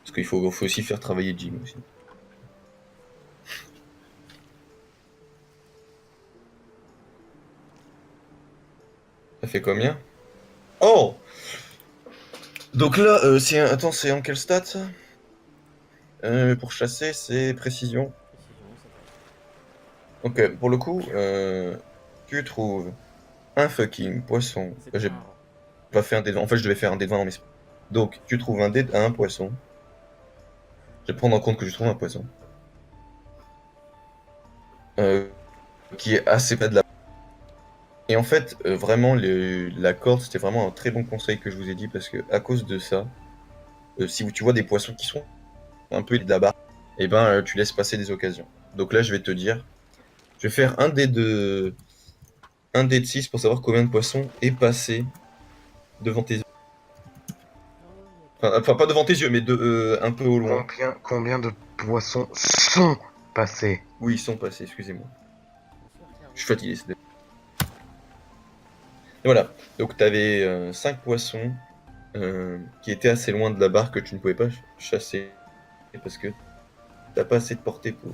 Parce qu'il faut aussi faire travailler Jim aussi. Ça fait combien? Oh! Donc là, c'est en quel stat ça? Pour chasser, c'est précision. Précision, ça va. Ok, pour le coup, tu trouves un fucking poisson. C'est J'ai rare. pas fait un dé de 20. En fait, je devais faire un dé de 20 en esprit. Donc, tu trouves un dé à un poisson. Je vais prendre en compte que je trouve un poisson. Euh, qui est assez près de la. Et en fait, vraiment, la corde, c'était vraiment un très bon conseil que je vous ai dit parce que à cause de ça, si tu vois des poissons qui sont un peu de la barre, et ben tu laisses passer des occasions. Donc là, je vais te dire, je vais faire un dé de 6 pour savoir combien de poissons est passé devant tes yeux. Enfin, pas devant tes yeux, mais un peu au loin. Combien de poissons sont passés? Oui, ils sont passés, excusez-moi. Bonsoir, Caro. Je suis fatigué. Et voilà, donc tu avais 5 poissons qui étaient assez loin de la barre que tu ne pouvais pas chasser parce que t'as pas assez de portée pour.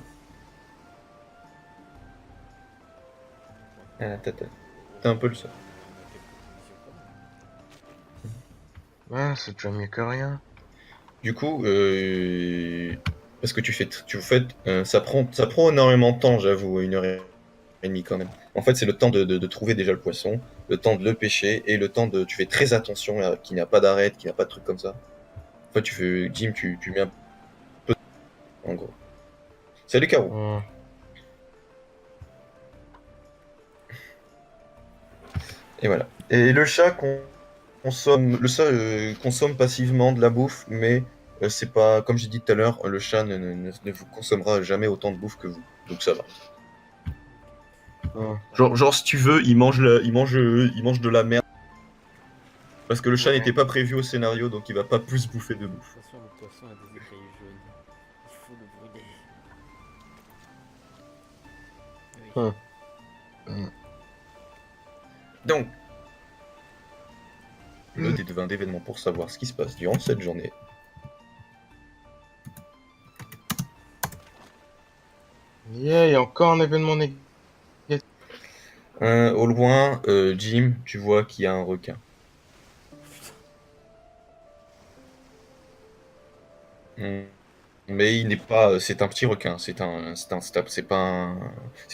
Ah, t'as un peu le seul. On a quelques provisions quand même. Ouais, c'est déjà mieux que rien. Du coup, parce que ça prend énormément de temps, j'avoue, 1 heure et demie quand même. En fait, c'est le temps de trouver déjà le poisson, le temps de le pêcher et le temps de. Tu fais très attention qu'il n'y a pas d'arête, qu'il n'y a pas de trucs comme ça. En fait, Jim, tu mets un peu en gros. Salut Caro. Hmm. Et voilà. Et le chat consomme passivement de la bouffe, mais c'est pas, comme j'ai dit tout à l'heure, le chat ne vous consommera jamais autant de bouffe que vous. Donc ça va. Hmm. Genre si tu veux, il mange de la merde. Parce que le chat Ouais. n'était pas prévu au scénario, donc il va pas plus bouffer de bouffe. Attention, le poisson a des écailles jaunes. Il faut le brûler. Oui. Hmm. Donc, le dé de 20 d'événements pour savoir ce qui se passe durant cette journée. Yeah, il y a encore un événement négatif. Au loin, Jim, tu vois qu'il y a un requin. Hmm. Mais il n'est pas. C'est un petit requin. C'est pas un. C'est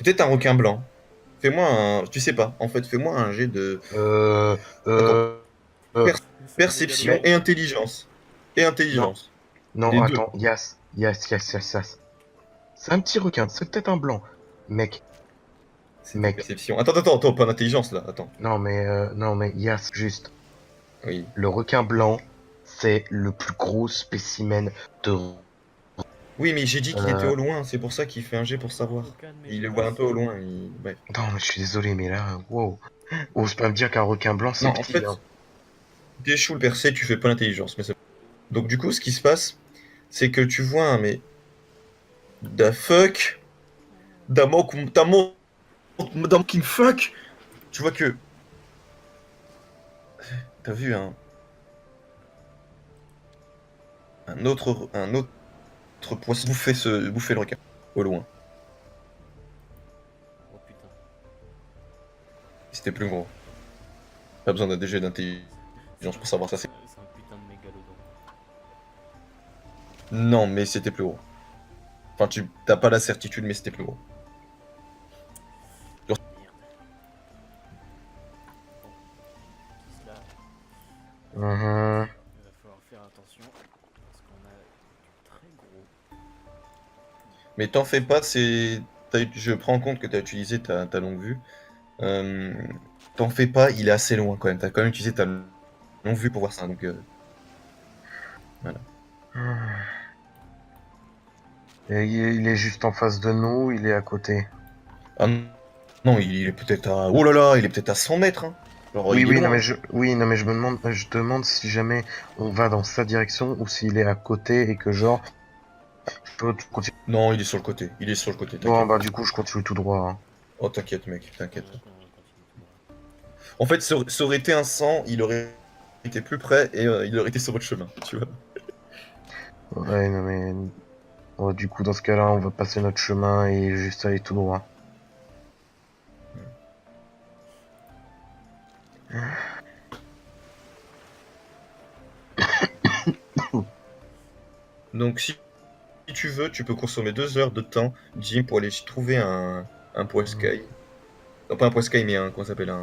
peut-être un requin blanc. Fais-moi un. Tu sais pas. En fait, fais-moi un jet de Euh, Attends. euh, euh, C'est perception mégalo. et intelligence. Et intelligence. non, Les deux. attends, Yas. C'est un petit requin, c'est peut-être un blanc. Mec, C'est mec. perception. Attends, pas d'intelligence là. Attends. non mais Yas, juste. Oui. Le requin blanc, c'est le plus gros spécimen de Oui, mais j'ai dit qu'il était Euh, au loin, c'est pour ça qu'il fait un jet pour savoir. Aucun de mes Il le points voit un peu au sont- loin, bref. Non, mais je suis désolé, mais là, wow. Ose pas me dire qu'un requin blanc, c'est Non, en petit, fait, hein. t'échoues le percé, tu fais pas l'intelligence. Mais donc du coup, ce qui se passe, c'est que tu vois, hein, mais... Da fuck Da king fuck. Tu vois que... T'as vu un autre poisson bouffer le requin, au loin. Oh putain. C'était plus gros. Pas besoin d'un DG d'intelligence pour savoir ça, c'est... C'est un putain de mégalodon. Non, mais c'était plus gros. Enfin, tu t'as pas la certitude, mais c'était plus gros. Merde. Bon. Qui là, Mhm. il va falloir faire attention. Parce qu'on a du très gros. Mais t'en fais pas, je prends en compte que t'as utilisé ta longue vue. Euh, T'en fais pas, il est assez loin quand même. T'as quand même utilisé ta longue vue pour voir ça, donc... voilà. Et il est juste en face de nous, il est à côté. Ah non, il est peut-être à... Oh là là, il est peut-être à 100 mètres, hein. Alors, Oui, il est oui, non, loin. mais je demande si jamais on va dans sa direction ou s'il est à côté et que genre, je peux continuer. Non, il est sur le côté. Il est sur le côté, Bon, t'inquiète. bah, du coup, je continue tout droit, hein. Oh, t'inquiète, mec, t'inquiète. On continue tout droit. En fait, ça aurait été un 100, il aurait été plus près et il aurait été sur votre chemin, tu vois. Ouais, non, mais, bon, du coup, dans ce cas-là, on va passer notre chemin et juste aller tout droit. Donc, si tu veux, tu peux consommer 2 heures de temps, Jim, pour aller trouver un poiscaille. Non, pas un poiscaille, mais comment ça s'appelle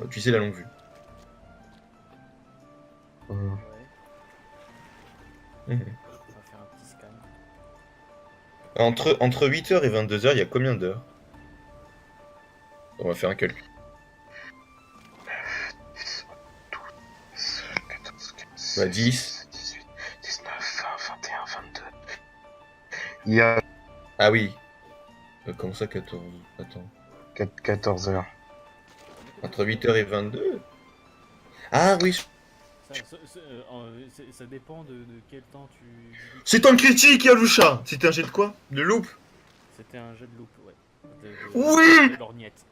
tu sais, la longue vue. Mhm. Ouais, Mhm. on va faire un petit scan. Entre 8h et 22h, il y a combien d'heures? On va faire un calcul. 14, 15, Bah, 16, 10. 17, 18, 19, 20, 21, 22. Il y a Ah oui. Comment ça, 14? Attends. 14 heures. Entre 8h et 22? Ah oui. Ça dépend de quel temps tu dis. C'est un critique, Yalusha. C'était un jet de quoi? De loupe? C'était un jeu de loupe, ouais. Oui. De lorgnette.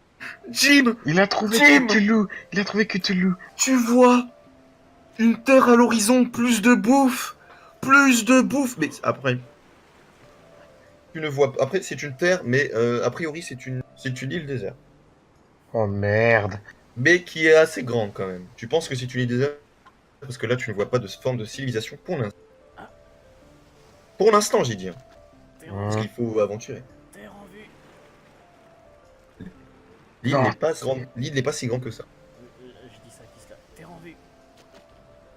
Jim, Il a trouvé Jim, Cthulhu. Il a trouvé Cthulhu. tu vois une terre à l'horizon, plus de bouffe. Plus de bouffe. Mais après, tu ne vois pas. Après, c'est une terre, mais a priori, c'est une île déserte. Oh merde. Mais qui est assez grande quand même. Tu penses que c'est une île déserte parce que là, tu ne vois pas de forme de civilisation pour l'instant. Ah. Pour l'instant, j'ai dit. Terre en Parce Hein. qu'il faut aventurer. terre en vue. L'île Non. n'est pas grande. L'île n'est pas si grande que ça. Je dis ça qui se là. Terre en vue.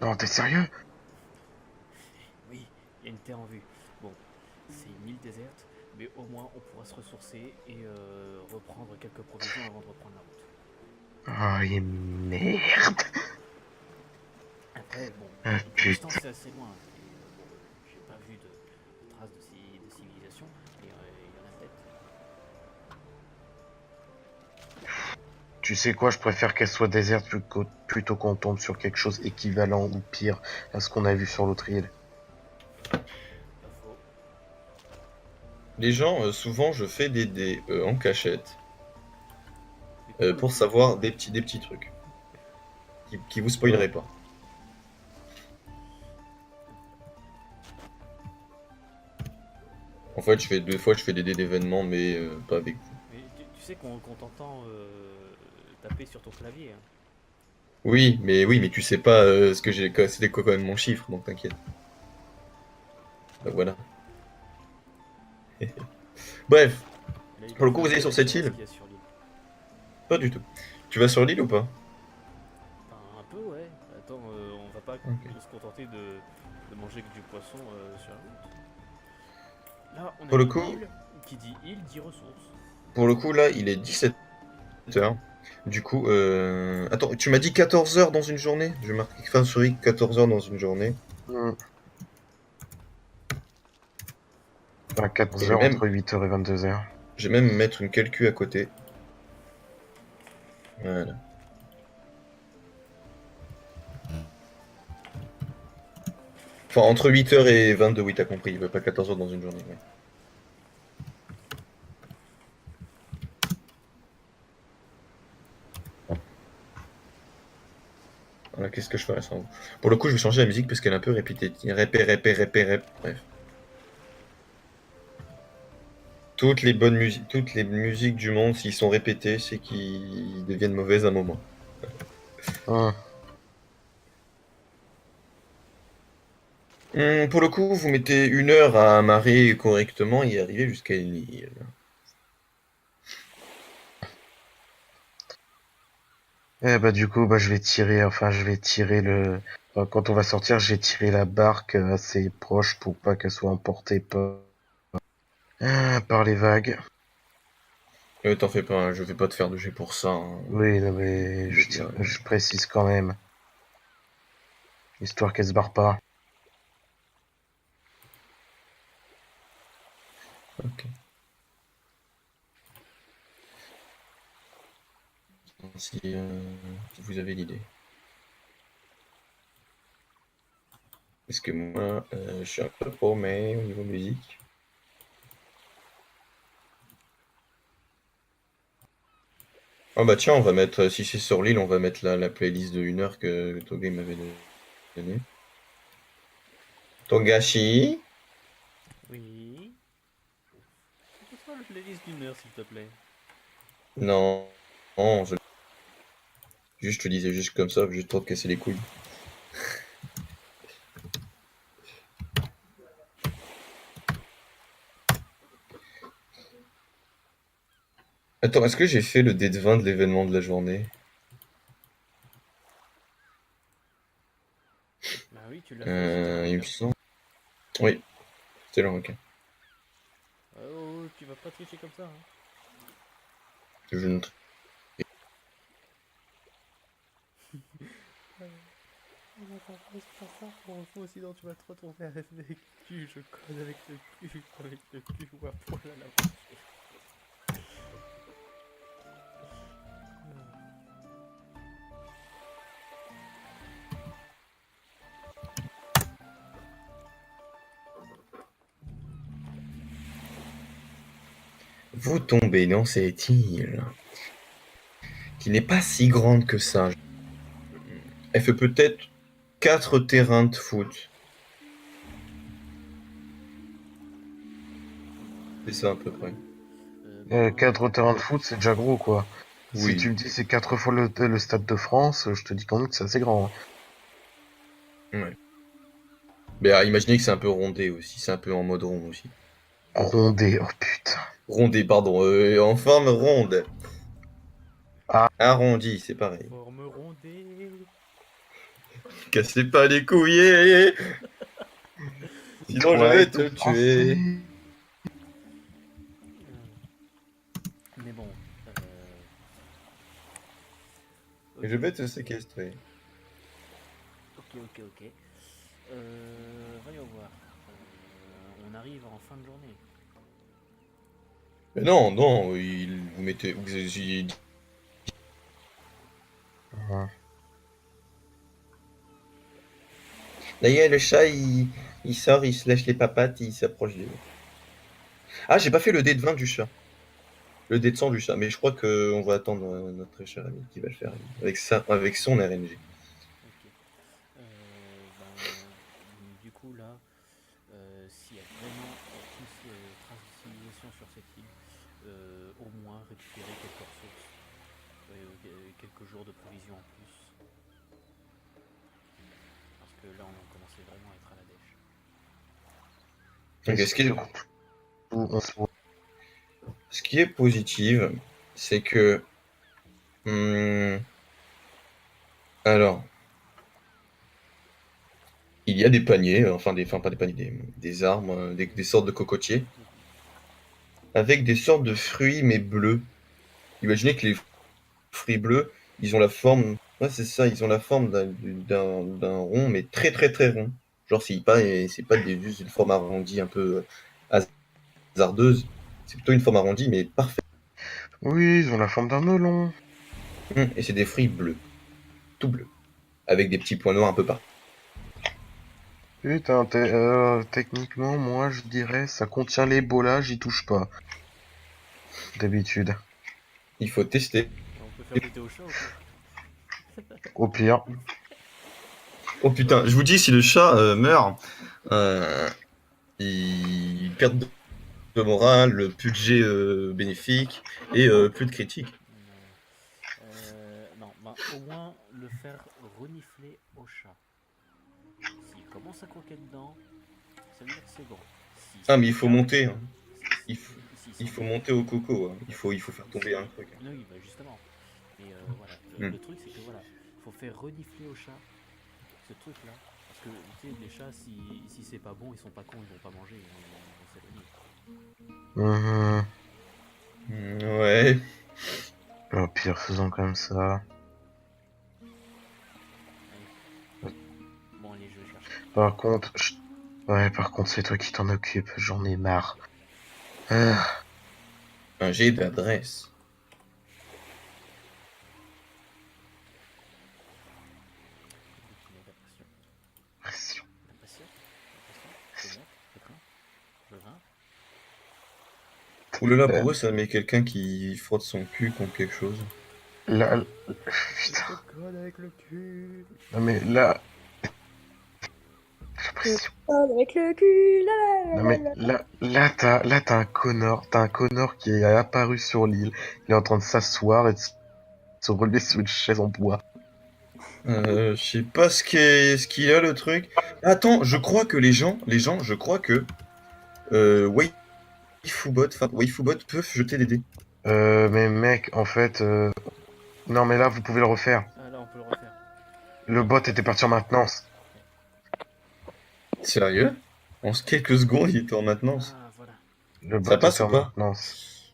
Non, t'es sérieux? Oui, il y a une terre en vue. Bon, c'est une île déserte, mais au moins on pourra se ressourcer et reprendre quelques provisions avant de reprendre la route. Oh, et merde. Après, bon, Ah, pour putain. l'instant c'est assez loin. Et bon, j'ai pas vu de traces de civilisation, mais il y en a peut-être. Tu sais quoi, je préfère qu'elle soit déserte plutôt qu'on tombe sur quelque chose équivalent ou pire à ce qu'on a vu sur l'autre île. Pas faux. Les gens, souvent, je fais des dés en cachette Mais pour savoir des petits trucs qui vous spoileraient pas. En fait, deux fois, je fais des dés d'événements, mais pas avec vous. Mais tu sais qu'on t'entend taper sur ton clavier. Hein. Oui, mais tu sais pas ce que j'ai. C'était quoi quand même mon chiffre, donc t'inquiète. Donc voilà. Bref, Là, il pour le faut coup, vous allez sur cette savoir île? ce qu'il y a sur l'île. Pas du tout. Tu vas sur l'île ou pas? Enfin, un peu, ouais. Attends, on va pas Ok. se contenter de manger que du poisson sur la route. Là, on a Pour le une coup- île. Qui dit île dit ressources. Pour le coup, là, il est 17h. Du coup, attends, tu m'as dit 14 heures dans une journée? Je marque fin sur I, 14 heures dans une journée. Hmm. À 14 Et heures, même- entre 8h et 22h. Je vais même mettre une calcu à côté. Voilà. Enfin, entre 8h et 22, oui, t'as compris. Il veut pas 14 heures dans une journée. Ouais. Voilà, qu'est-ce que je ferais sans vous? Pour le coup, je vais changer la musique parce qu'elle est un peu répétitive. Bref. Toutes les bonnes musiques, toutes les musiques du monde, s'ils sont répétés, c'est qu'ils deviennent mauvaises à un moment. Hum. Pour le coup, vous mettez 1 heure à amarrer correctement et arriver jusqu'à une île. Eh bah du coup, bah je vais tirer, le... quand on va sortir, j'ai tiré la barque assez proche pour pas qu'elle soit emportée par les vagues. T'en fais pas, hein, je vais pas te faire de jet pour ça. Hein. Oui, non, mais je précise quand même, histoire qu'elle se barre pas. Ok. Si vous avez l'idée. Parce que moi, je suis un peu paumé au niveau musique. Ah bah tiens, on va mettre, si c'est sur l'île, on va mettre la playlist de 1 heure que Togay m'avait donnée. Togashi. Oui. C'est quoi le playlist d'1 heure, s'il te plaît? Non, non, juste, je te disais juste comme ça, juste pour te casser les couilles. Attends, est-ce que j'ai fait le dé de 20 de l'événement de la journée? Bah oui, tu l'as fait, c'était le Il me requin. semble. Oui, c'était le requin. Oh, tu vas pas tricher comme ça, hein. Je ne... Moi sinon tu vas te retrouver avec le cul, je colle avec le cul ou à poil à la bouche. Vous tombez dans cette île, qui n'est pas si grande que ça. Elle fait peut-être 4 terrains de foot. C'est ça à peu près. 4 terrains de foot, c'est déjà gros, quoi. Si Oui. tu me dis c'est 4 fois le Stade de France, je te dis quand même que c'est assez grand. Hein. Ouais. Mais imaginez que c'est un peu rondé aussi, c'est un peu en mode rond aussi. Rondé, oh putain. Rondé, pardon, en forme ronde. Ah. Arrondi, c'est pareil. Forme rondée. Cassez pas les couilles. Sinon je vais te tuer. Mais bon. Je vais te séquestrer. Ok. Voyons voir. On arrive en fin de journée. Mais non, vous mettez... Ouais. D'ailleurs, le chat, il sort, il se lèche les papates, il s'approche des... Ah, j'ai pas fait le dé de 20 du chat. Le dé de 100 du chat, mais je crois qu'on va attendre notre très cher ami qui va le faire avec son RNG. Ok. Du coup là, s'il y a vraiment aucune trace de civilisation sur cette île, au moins récupérer quelques ressources, quelques jours de provisions en plus. Parce que là on commençait vraiment à être à la dèche. Ce qui est positif, c'est que... alors... Il y a des paniers, pas des paniers, des arbres, des sortes de cocotiers, avec des sortes de fruits mais bleus. Imaginez que les fruits bleus, ils ont la forme... Ouais, c'est ça, ils ont la forme d'un rond, mais très très très rond. Genre, c'est pas juste une forme arrondie un peu hasardeuse. C'est plutôt une forme arrondie, mais parfaite. Oui, ils ont la forme d'un melon. Et c'est des fruits bleus. Tout bleus. Avec des petits points noirs un peu partout. Putain, techniquement, moi, je dirais, ça contient l'Ebola, j'y touche pas. D'habitude. Il faut tester. On peut faire goûter au chat ou quoi? Au pire. Oh putain, je vous dis, si le chat meurt, il perd de morale, plus de jet bénéfique et plus de critique. Non, bah, au moins le faire renifler au chat. S'il commence à croquer dedans, ça veut dire que c'est bon. Si Ah, c'est mais il le faut cas, monter. Hein. si- Il, faut, s'il il sent faut bon, monter au coco. Hein. Il faut faire tomber un truc. Hein. oui, bah justement. Mais voilà, Hmm. le truc c'est que voilà, faut faire renifler au chat ce truc là. Parce que tu sais, les chats, si c'est pas bon, ils sont pas cons, ils vont pas manger, ils vont s'éloigner. Ouais. Au pire, faisons comme ça. Allez. Bon, allez, je cherche. Par contre, ouais, par contre, c'est toi qui t'en occupes, j'en ai marre. Ah, Un jet d'adresse. pression. L'impression. Je monte, je grimpe, je grimpe. Oulala, pourquoi ça met quelqu'un qui frotte son cul contre quelque chose? Là, putain. Colle avec le cul. Non mais là, la pression. Avec le cul, là, Non mais là t'as un Connor qui est apparu sur l'île. Il est en train de s'asseoir et de se relever sur une chaise en bois. Je sais pas ce qu'il a le truc. Attends, je crois que je crois que Waifubot peuvent jeter des dés. Mais mec, en fait, non mais là vous pouvez le refaire. Ah là, on peut le refaire. Le bot était parti en maintenance. Sérieux? En quelques secondes, il était en maintenance. Ah, voilà. Le bot Ça passe était ou en pas? maintenance.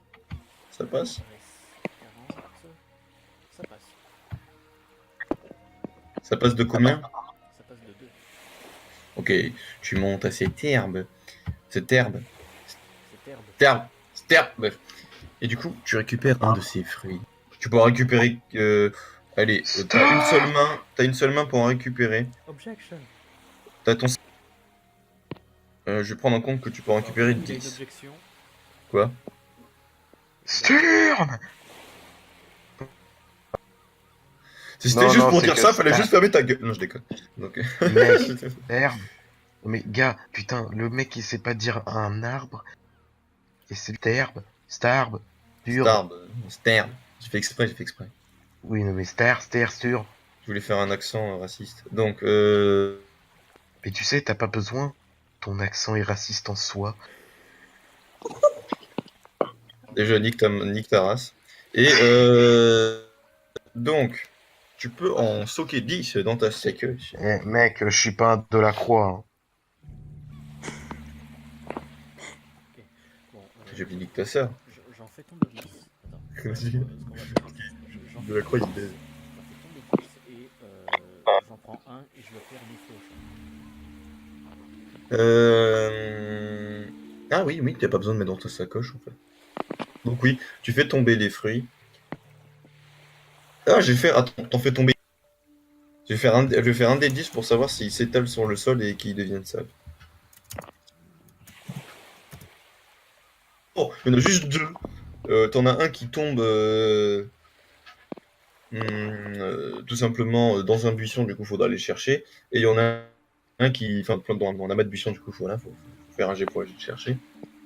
Ça passe? 40. Ça passe. Ça passe de combien? Ça passe de 2. Ok, tu montes à cette herbe. Cette herbe. C'est herbe. Cette herbe. Bref. Et du coup, tu récupères un de ces fruits. Tu pourras récupérer. Allez, t'as une seule main pour en récupérer. Objection. T'as ton. Je vais prendre en compte que tu peux en récupérer Il y a une 10. objection. Quoi? Sturm. Si c'était Non, juste non, pour c'est dire que ça, fallait ça- juste fermer ta gueule. Non, je déconne. Donc... Mec, herbe. Mais gars, putain, le mec il sait pas dire un arbre. Et c'est starbe, dur. Starb. J'ai fait exprès. Oui, non mais stur. Je voulais faire un accent raciste. Donc, Mais tu sais, t'as pas besoin. Ton accent est raciste en soi. déjà, nique ta race. Et, donc, tu peux en soquer 10 dans ta sacoche. Eh, mec, je suis pas un Delacroix. Hein. Bon, J'ai oublié nique ta sœur. j'en fais tomber 10. Attends. Vas-y. Ce qu'on va faire. J'en De la croix, il baise. fais tomber 10 et j'en prends un et je le fais renifler au chat. Ah oui, t'as pas besoin de mettre dans ta sacoche en fait. Donc oui, tu fais tomber les fruits. Ah, Attends, t'en fais tomber. Je vais faire un des 10 pour savoir s'ils s'étalent sur le sol et qu'ils deviennent sales. Oh, il y en a juste 2. T'en as un qui tombe tout simplement dans un buisson, du coup faudra aller chercher. Et il y en a un qui. Enfin, dans un amas de buisson, du coup faut faire un jet pour aller le chercher.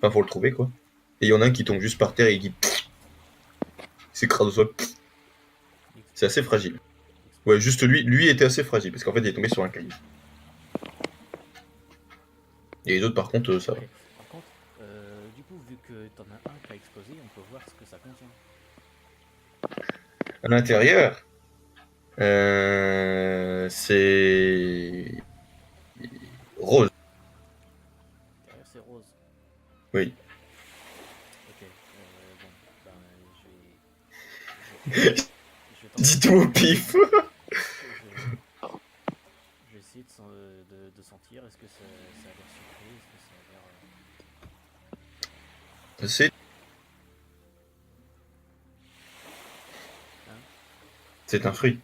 Enfin, faut le trouver quoi. Et il y en a un qui tombe juste par terre et qui s'écrase au sol. C'est assez fragile. Ouais, juste lui était assez fragile parce qu'en fait il est tombé sur un caillou. Et les autres par contre ça va. Ok. Par contre, du coup, vu que t'en as un qui a explosé, on peut voir ce que ça contient. À l'intérieur, c'est rose. Derrière, c'est rose. Oui. Ok. Bon, ben, je vais tenter. Dis-toi au pif. Je vais essayer de sentir. Est-ce que ça a l'air sucré? Est-ce que ça a l'air. C'est... C'est un fruit.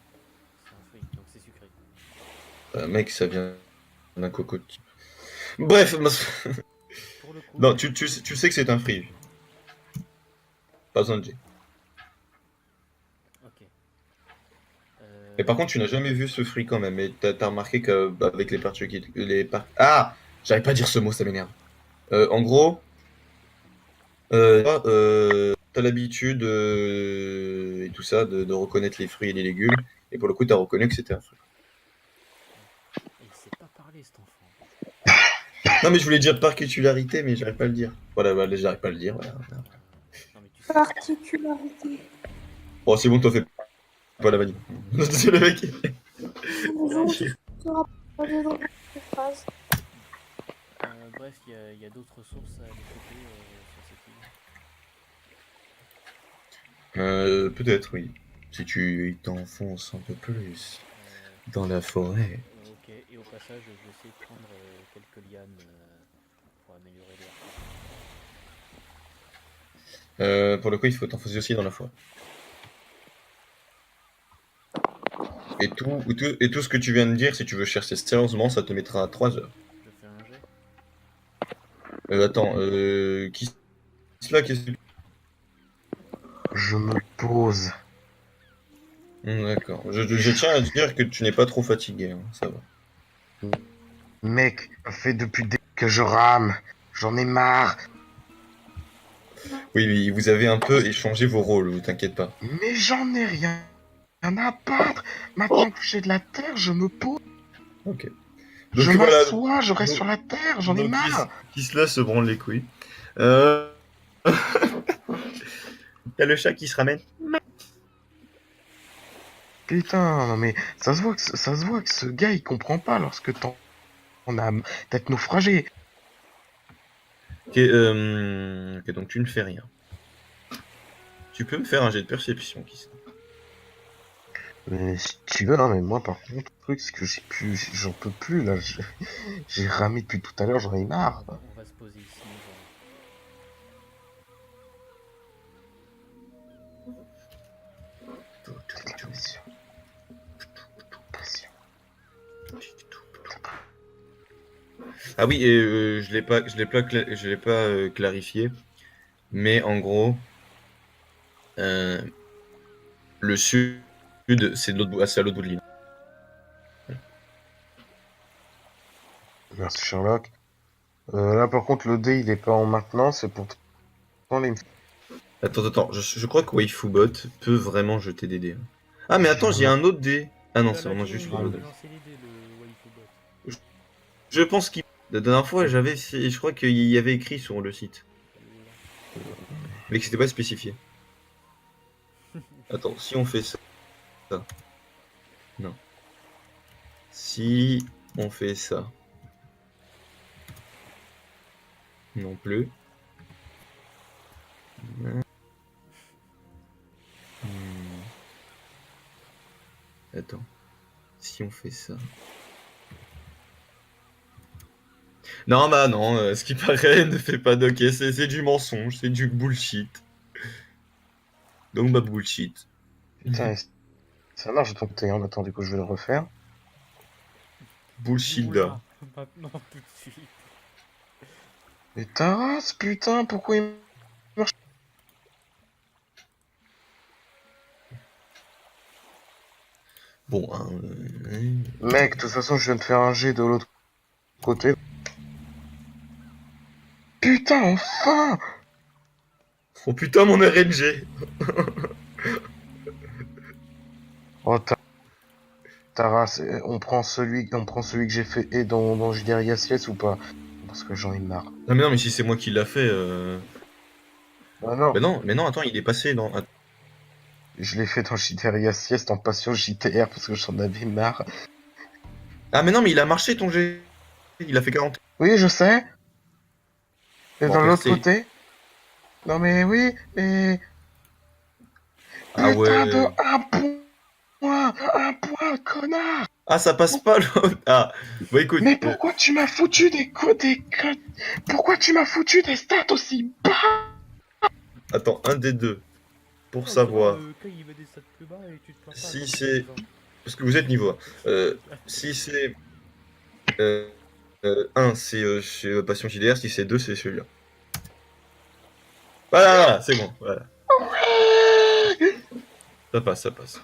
C'est un fruit, donc c'est sucré. Mec, ça vient d'un cocotier. Bref, Pour le coup, non, tu sais que c'est un fruit. Pas besoin de G. ok. Et par contre, tu n'as jamais vu ce fruit quand même. Et t'as remarqué qu'avec les particules... Ah! J'arrive pas à dire ce mot, ça m'énerve. En gros, t'as l'habitude et tout ça de reconnaître les fruits et les légumes. Et pour le coup, t'as reconnu que c'était un fruit. il sait pas parler cet enfant. Non, mais je voulais dire particularité, mais j'arrive pas à le dire. Voilà, j'arrive pas à le dire. Voilà. Non mais tu sais. Particularité. Bon, c'est bon, t'en fais pas la vanille. C'est le mec. Bonjour, je te rappelle dans cette phrase. Bref, il y a d'autres sources à développer sur cette île. Peut-être, oui. Si tu t'enfonces un peu plus dans la forêt. Ok, et au passage, je vais essayer de prendre quelques lianes pour améliorer l'air. Pour le coup, il faut t'enfoncer aussi dans la forêt. Et tout ce que tu viens de dire, si tu veux chercher sérieusement, ça te mettra 3 heures. Je fais un jet. Attends, qui c'est là qu'est-ce que... Je me pose. D'accord. Je tiens à dire que tu n'es pas trop fatigué, hein, ça va. Mec, ça fait depuis des que je rame. J'en ai marre. Oui, vous avez un peu échangé vos rôles, vous t'inquiète pas. Mais j'en ai rien à battre. Maintenant que j'ai de la terre, je me pose. Ok. Je Donc voilà, m'assois, je reste donc- sur la terre, j'en ai donc, marre. Qui se se branle les couilles. T'as le chat qui se ramène. Putain, non mais ça se voit que ce gars il comprend pas lorsque on a tête naufragée. Ok, donc tu ne fais rien. Tu peux me faire un jet de perception, qui sait. Mais si tu veux, hein, mais moi par contre, le truc c'est que j'en peux plus là. J'ai ramé depuis tout à l'heure, j'en ai marre. On va se poser ici. Pression. Pression. Ah oui, et je l'ai pas clarifié, mais en gros, le sud, c'est c'est à l'autre bout de l'île. Merci Sherlock. Là par contre le dé il est pas en maintenance, c'est pour prendre les... Attends, je crois que Waifubot peut vraiment jeter des dés. Ah mais attends, j'ai un autre dé. Ah non, c'est vraiment juste le dé. Lancer les dés, le Waifubot. Je pense qu'il... La dernière fois, je crois qu'il y avait écrit sur le site, mais que c'était pas spécifié. Attends, si on fait ça... Non. Si on fait ça... Non plus. Attends. Si on fait ça... Non, bah non, ce qui paraît ne fait pas d'ok, c'est du mensonge, c'est du bullshit. Donc bah bullshit. Putain, ça marche ton côté, hein. Attends, du coup je vais le refaire. Bullshit Oula, da. maintenant tout de suite. Mais ta race, putain, pourquoi il marche? Bon, hein, Mec, de toute façon je viens de faire un jet de l'autre côté. Putain, enfin! Oh putain, mon RNG. Oh, ta race, on prend celui que j'ai fait et dans Judéria Sies ou pas? Parce que j'en ai marre. Ah mais non, mais si c'est moi qui l'a fait... Ah non, Mais non, attends, il est passé dans... je l'ai fait dans Judéria Sies en passion JTR parce que j'en avais marre. Ah mais non, mais il a marché ton G. Il a fait 40. Oui, je sais. Et Bon, dans l'autre merci. côté? Non mais oui, mais... Ah Putain ouais. de un point, connard! Ah, ça passe pas l'autre. Ah, bah écoute. Mais pourquoi tu m'as foutu pourquoi tu m'as foutu des stats aussi bas? Attends, un des deux. Pour Oh, savoir quand il met des stats plus bas et tu te plains pas, si comme c'est... par exemple. Parce que vous êtes niveau 1. Si c'est... 1, c'est Passion JDR. Si c'est 2, c'est celui-là. Voilà, c'est bon. Voilà. Ça passe, ça passe.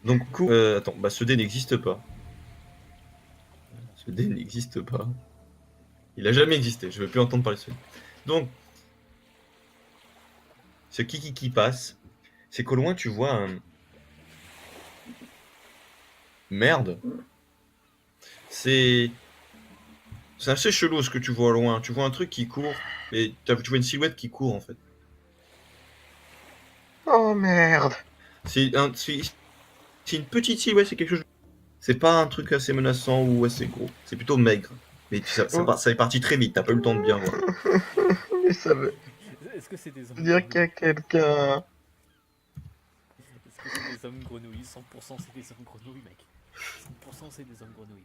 Donc, du coup, attends, bah ce dé n'existe pas. Ce dé n'existe pas. Il a jamais existé. Je veux plus entendre parler de ce dé. Donc, ce qui passe, c'est qu'au loin, tu vois un... Merde. C'est... C'est assez chelou ce que tu vois au loin. Tu vois un truc qui court, et tu vois une silhouette qui court, en fait. Oh merde. C'est une petite silhouette, c'est quelque chose... C'est pas un truc assez menaçant ou assez gros. C'est plutôt maigre. Mais ça est parti très vite, t'as pas eu le temps de bien voir. Mais ça veut Est-ce que c'est des hommes dire qu'il y a grenouilles? quelqu'un. Est-ce que c'est des hommes grenouilles? 100% c'est des hommes grenouilles, mec. 100% c'est des hommes grenouilles.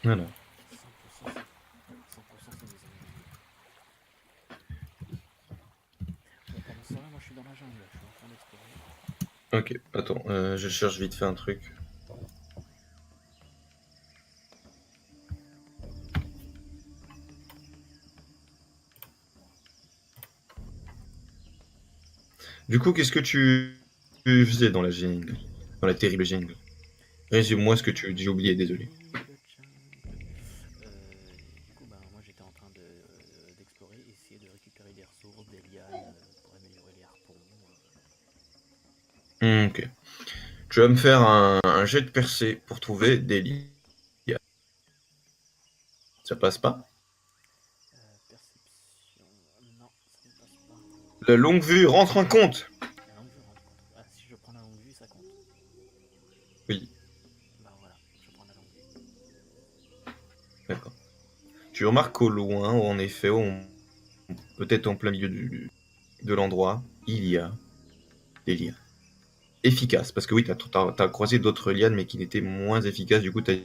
Voilà. 100% c'est des hommes grenouilles. Bon, pendant ce temps-là, moi je suis dans la jungle, je suis en train d'explorer. Ok, attends, je cherche vite fait un truc. Du coup, qu'est-ce que tu faisais dans la jungle? Dans la terrible jungle? Résume-moi ce que tu... J'ai oublié, désolé. Du coup, bah, moi j'étais en train d'explorer, essayer de récupérer des ressources, des lianes pour améliorer les harpons. Ok. Tu vas me faire un jet de percée pour trouver des lits. Ça passe pas? Perception. Non, ça ne passe pas. La longue vue rentre en compte! La longue vue rentre compte. Ah, si je prends la longue vue, ça compte. Oui, Bah voilà, je prends la longue vue. d'accord. Tu remarques qu'au loin, en effet, peut-être en plein milieu de l'endroit, il y a des lianes. Efficaces. Parce que oui, t'as croisé d'autres lianes, mais qui n'étaient moins efficaces. Du coup, t'as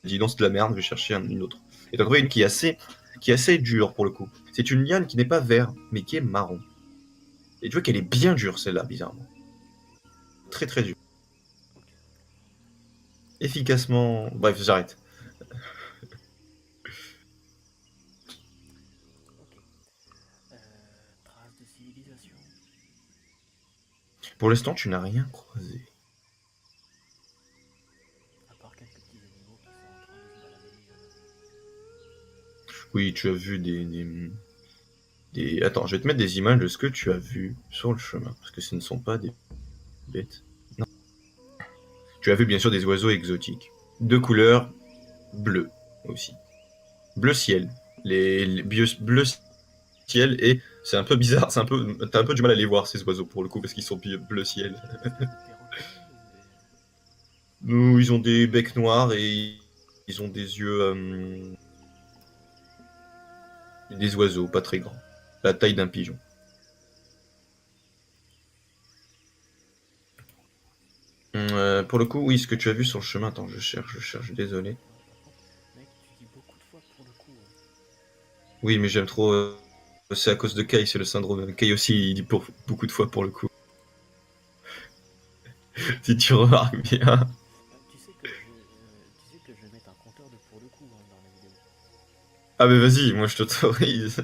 dit non, c'est de la merde, je vais chercher une autre. Et t'as trouvé une qui est assez dure pour le coup. C'est une liane qui n'est pas verte, mais qui est marron. Et tu vois qu'elle est bien dure, celle-là, bizarrement. Très très dure. Ok, Efficacement. Bref, j'arrête. ok. Traces de civilisation. Pour l'instant, tu n'as rien croisé. À part quelques petits animaux qui sont en train de se balader. Oui, tu as vu des... Attends, je vais te mettre des images de ce que tu as vu sur le chemin. Parce que ce ne sont pas des bêtes. Non. Tu as vu bien sûr des oiseaux exotiques. De couleur bleue aussi. Bleu ciel. Bleu ciel et c'est un peu bizarre. T'as un peu du mal à les voir ces oiseaux pour le coup parce qu'ils sont bleu ciel. C'est des perroquets Nous, ils ont des becs noirs et ils ont des yeux... des oiseaux pas très grands. La taille d'un pigeon. Pour le coup, oui, ce que tu as vu sur le chemin. Attends, je cherche, désolé. Par contre, mec, tu dis beaucoup de fois pour le coup. Oui, mais j'aime trop. C'est à cause de Kai, c'est le syndrome. Kai aussi, il dit beaucoup de fois pour le coup. Si tu remarques bien. Tu sais que je vais mettre un compteur de pour le coup dans la vidéo. Ah, mais vas-y, moi je t'autorise.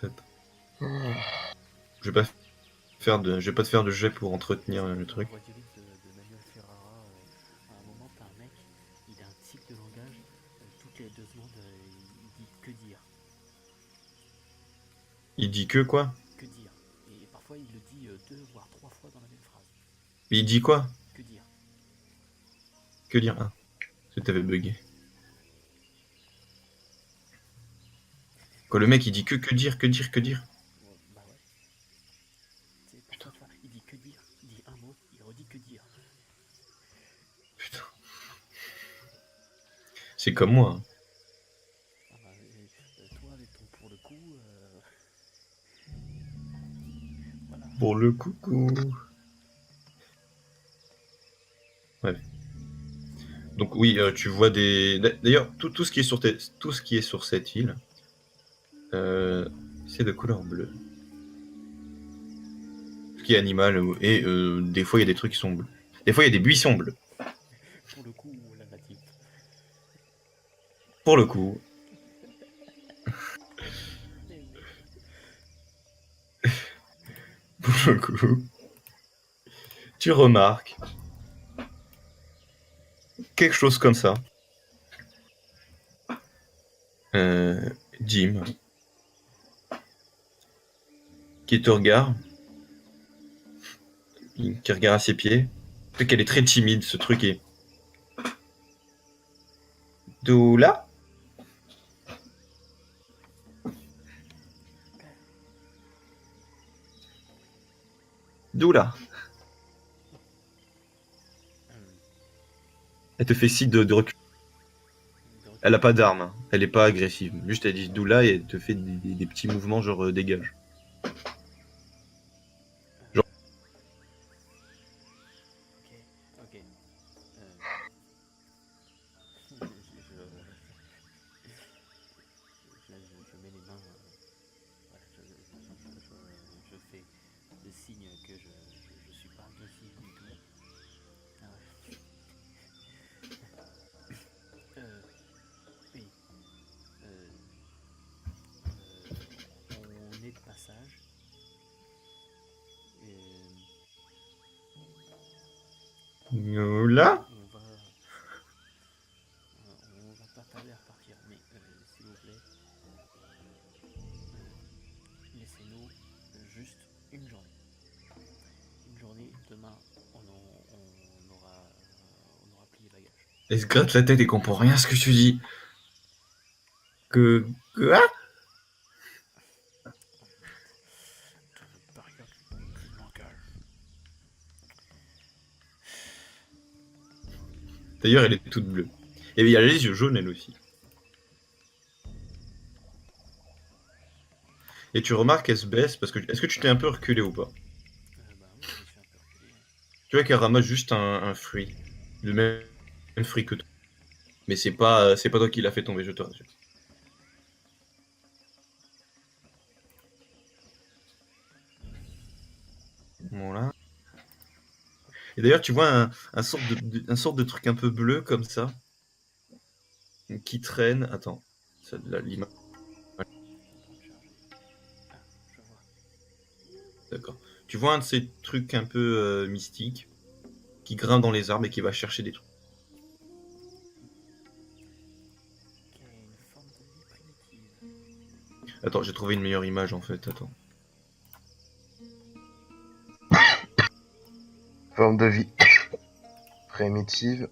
Attends, je vais pas je vais pas te faire de jet pour entretenir le Dans la truc. voix du livre de Manuel Ferrara, à un moment, t'as un mec, il a un tic de langage, toutes les 2 secondes, il dit que dire. Il dit que quoi? Que dire. Et parfois, il le dit 2 voire 3 fois dans la même phrase. Il dit quoi? Que dire. Que dire? Ah, que t'avais bugué. Quoi, le mec il dit que dire, que dire, que dire? Bon, bah ouais. Tu sais, parfois, tu vois, il dit que dire, il dit un mot, il redit que dire. Putain. C'est comme moi. Hein. Ah bah, toi, avec ton pour le coup, voilà. Pour le coucou. Ouais. Donc oui, tu vois des... D'ailleurs, tout ce qui est tout ce qui est sur cette île, c'est de couleur bleue. Ce qui est animal, et des fois il y a des trucs qui sont bleus. Des fois il y a des buissons bleus. Pour le coup, la native. Pour le coup, pour le coup, tu remarques quelque chose comme ça. Jim, qui te regarde, qui regarde à ses pieds. Tu sais qu'elle est très timide, ce truc est... D'où là? D'où là? Elle te fait signe de recul. Elle a pas d'arme, hein. Elle est pas agressive. Juste elle dit d'où là et elle te fait des petits mouvements genre dégage. Ok, ok. Je mets les mains. Voilà, je fais le signe que je suis pas agressif du tout. Ah ouais. Oui. Euh, on est de passage. D'où là? On va pas tarder à repartir, mais s'il vous plaît, laissez-nous juste une journée. Une journée, demain, on aura plié les bagages. Elle se gratte la tête et comprend rien à ce que tu dis. Que... Quoi? Barrière du langage. D'ailleurs, elle est toute bleue. Et il y a les yeux jaunes, elle aussi. Et tu remarques qu'elle se baisse parce que... Est-ce que tu t'es un peu reculé ou pas? Bah oui, je me suis un peu reculé. Tu vois qu'elle ramasse juste un fruit. Le même fruit que toi. Mais c'est pas toi qui l'as fait tomber, je te rassure. Voilà. Et d'ailleurs, tu vois un sorte de truc un peu bleu comme ça. Qui traîne. Attends. L'image. En train de charger. Ah, je vois. D'accord. Tu vois un de ces trucs un peu mystiques qui grimpe dans les arbres et qui va chercher des trucs. Qui a une forme de vie primitive. Attends, j'ai trouvé une meilleure image en fait. Attends. Forme de vie primitive,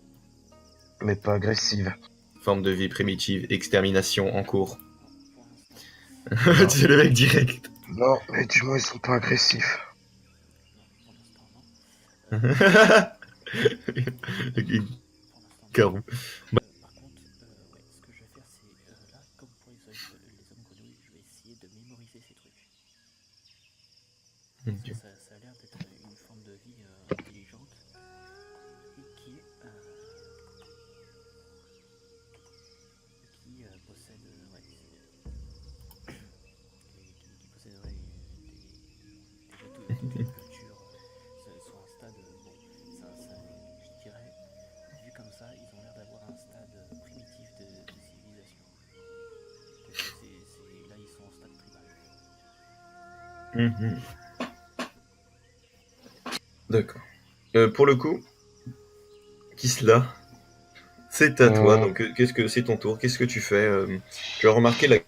mais pas agressive. Forme de vie primitive, extermination en cours. Pour l'instant, Tu es le mec direct. Non, mais du moins ils sont pas agressifs. non, pour l'instant, non. Ok, Pour l'instant, carreau. par contre, ouais, ce que je vais faire, c'est là, comme pour les hommes grenouilles, je vais essayer de mémoriser ces trucs. Parce que ça a l'air d'être une forme de vie intelligente et qui possède, ouais, qui possède ouais, déjà toute une culture sur un stade, bon, je dirais, vu comme ça, ils ont l'air d'avoir un stade primitif de civilisation. Là, ils sont en stade tribal. Mhm. D'accord. Pour le coup, Kisla, c'est à toi. Donc, qu'est-ce que c'est ton tour? Qu'est-ce que tu fais? Tu as remarqué la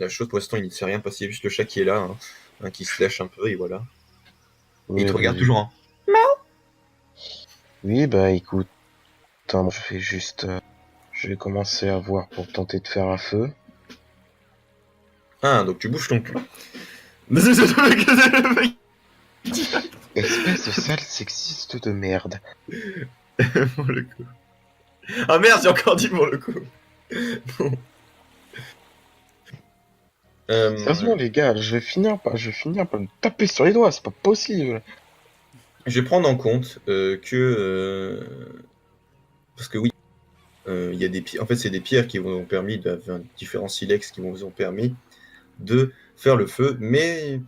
chose. Pour l'instant, il ne s'est rien passé. Il y a juste le chat qui est là, hein, qui se lèche un peu et voilà. Et il te regarde toujours. Hein. Oui, bah écoute, attends, je fais juste... je vais commencer à voir pour tenter de faire un feu. Ah, donc tu bouges ton cul. Espèce de sale sexiste de merde. Pour le coup. Ah merde, j'ai encore dit pour le coup. Bon. Sérieusement les gars, je vais finir par me taper sur les doigts, c'est pas possible. Je vais prendre en compte que parce que oui, il y a des pierres. En fait, c'est des pierres qui vous ont permis, différents silex qui vous ont permis de faire le feu, mais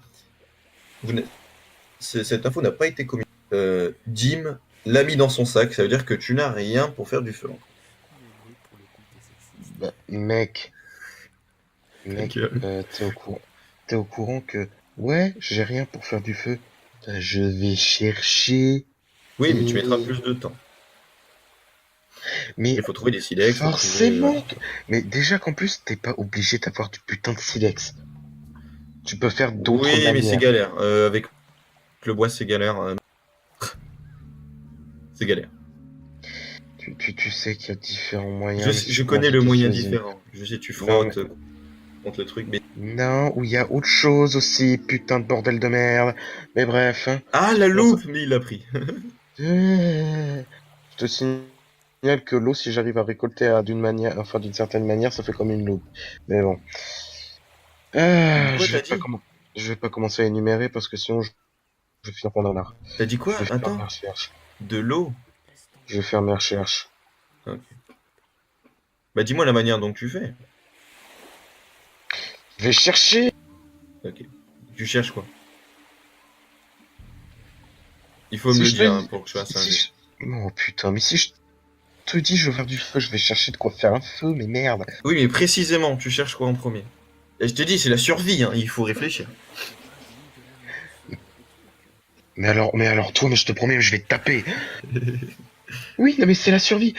cette info n'a pas été communiquée. Jim l'a mis dans son sac, ça veut dire que tu n'as rien pour faire du feu. Mais pour le coup, t'es sexiste. Bah, mec, gueule. t'es au courant que, ouais, j'ai rien pour faire du feu. Bah, je vais chercher. Oui, mais tu mettras plus de temps. Mais Il faut trouver des silex. faut forcément. trouver, Mais déjà qu'en plus, t'es pas obligé d'avoir du putain de silex. Tu peux faire d'autres Oui, mais c'est manières. galère. Avec le bois, c'est galère. C'est galère. Tu sais qu'il y a différents moyens. Je connais le moyen différent. Je sais, tu frottes contre le truc, mais... Non, ou il y a autre chose aussi, putain de bordel de merde. Mais bref. Hein. Ah, la loupe. Mais il l'a pris. Je te signale que l'eau, si j'arrive à récolter d'une certaine manière, ça fait comme une loupe. Mais bon. Quoi, Je t'as vais pas dit je vais pas commencer à énumérer parce que sinon je vais finir pendant l'art. T'as dit quoi? Je vais faire mes Attends. recherches. De l'eau? Je vais faire mes recherches. Ok. Bah dis-moi la manière dont tu fais. Je vais chercher. Ok. Tu cherches quoi? Il faut Si me le je dire te- hein, pour que je fasse un si jet. Oh putain, mais si je te dis je veux faire du feu, je vais chercher de quoi faire un feu, mais merde. Oui, mais précisément, tu cherches quoi en premier? Et je te dis, c'est la survie, hein, il faut réfléchir. Mais alors toi, mais je te promets, je vais te taper. Oui, non mais c'est la survie.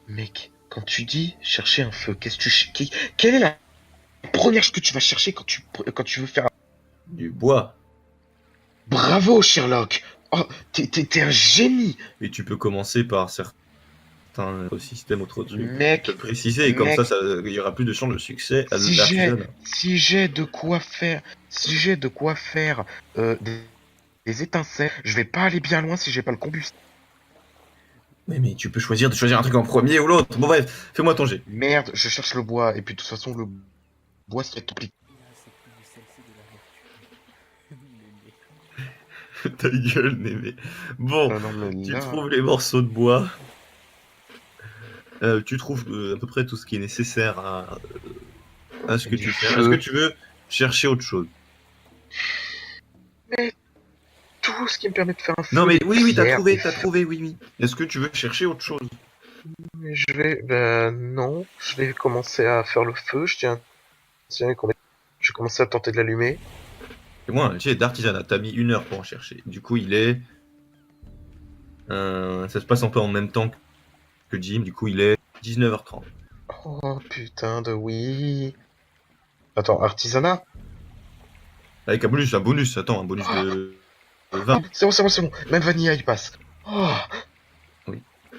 Mec, quand tu dis chercher un feu, quelle est la première chose que tu vas chercher quand tu veux faire un... Du bois. Bravo Sherlock. Oh, t'es un génie. Et tu peux commencer par certains systèmes autres trucs. Mec, Te préciser, et comme mec. ça, il y aura plus de chances de succès à Si l'artisanat. j'ai de quoi faire, des étincelles, je vais pas aller bien loin si j'ai pas le combustible. Mais tu peux choisir de choisir un truc en premier ou l'autre. Bon bref, fais-moi ton jet. Merde, je cherche le bois, et puis de toute façon, le bois, c'est compliqué. Il a c'est plus du sel, c'est de la vertu. Mémé. Ta gueule, Némé. Bon, Non, mais tu là... trouves les morceaux de bois. Tu trouves à peu près tout ce qui est nécessaire à ce que Du tu fais. feu. Est-ce que tu veux chercher autre chose? Tout ce qui me permet de faire un feu. Non mais des oui, t'as pierres, trouvé, des t'as trouvé, oui. Est-ce que tu veux chercher autre chose? Non, je vais commencer à faire le feu, je vais commencer à tenter de l'allumer. Et moi, un jet d'artisanat, t'as mis 1 heure pour en chercher. Du coup, il est... ça se passe un peu en même temps que Jim, du coup, il est 19h30. Oh putain de oui. Attends, artisanat? Avec un bonus, attends, un bonus de 20. C'est bon, même Vanilla il passe. Oh,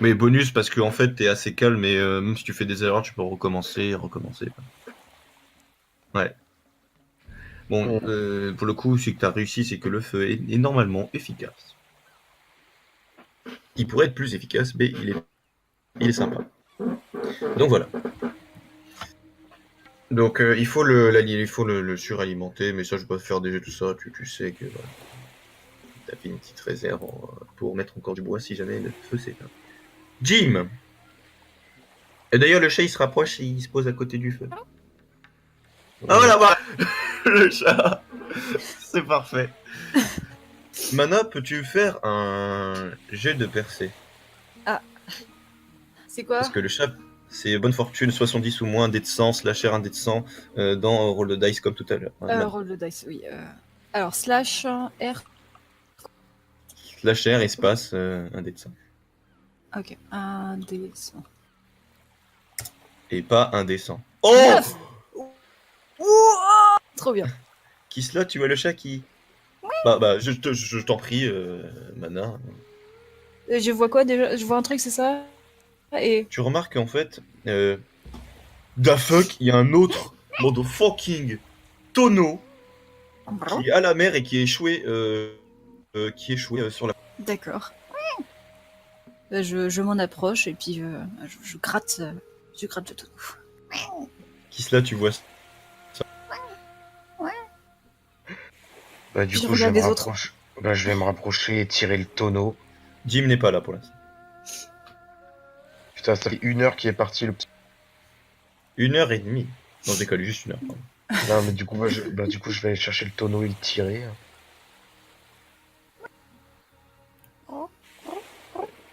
Mais bonus parce que en fait, t'es assez calme et même si tu fais des erreurs, tu peux recommencer. Ouais. Bon, pour le coup, c'est que t'as réussi, c'est que le feu est normalement efficace. Il pourrait être plus efficace, mais il est sympa. Donc voilà. Donc il faut le suralimenter, mais ça je vais pas faire déjà tout ça, tu sais que voilà, t'as fait une petite réserve pour mettre encore du bois si jamais le feu s'éteint. Jim! Et d'ailleurs le chat il se rapproche et il se pose à côté du feu. Ah voilà, voilà. Le chat! C'est parfait. Mana, peux-tu faire un jet de percée? C'est quoi? Parce que le chat, c'est bonne fortune, 70 ou moins, dé de 100, slasher, un dé de 100, dans roll de dice comme tout à l'heure. Roll de dice, oui. Alors, slash R. Slasher, espace, un dé de 100. Ok, 1 D 100. Et pas un dé 100. Oh! 9. Ouah, trop bien. Qui cela, tu vois le chat qui... Bah, je t'en prie, Mana. Je vois quoi déjà? Je vois un truc, c'est ça? Et. Tu remarques qu'en fait, da fuck, il y a un autre motherfucking tonneau qui est à la mer et qui est échoué, sur la... D'accord. Je m'en approche et puis je gratte le tonneau. Qui cela, tu vois? bah du Je coup, je regarde vais me les autres. rapprocher. Bah, je vais me rapprocher et tirer le tonneau. Jim n'est pas là pour l'instant. Ça fait 1 heure qu'il est parti, le petit. 1h30. Non, je décolle juste 1 heure. Pardon. Non, mais du coup, du coup, je vais aller chercher le tonneau et le tirer.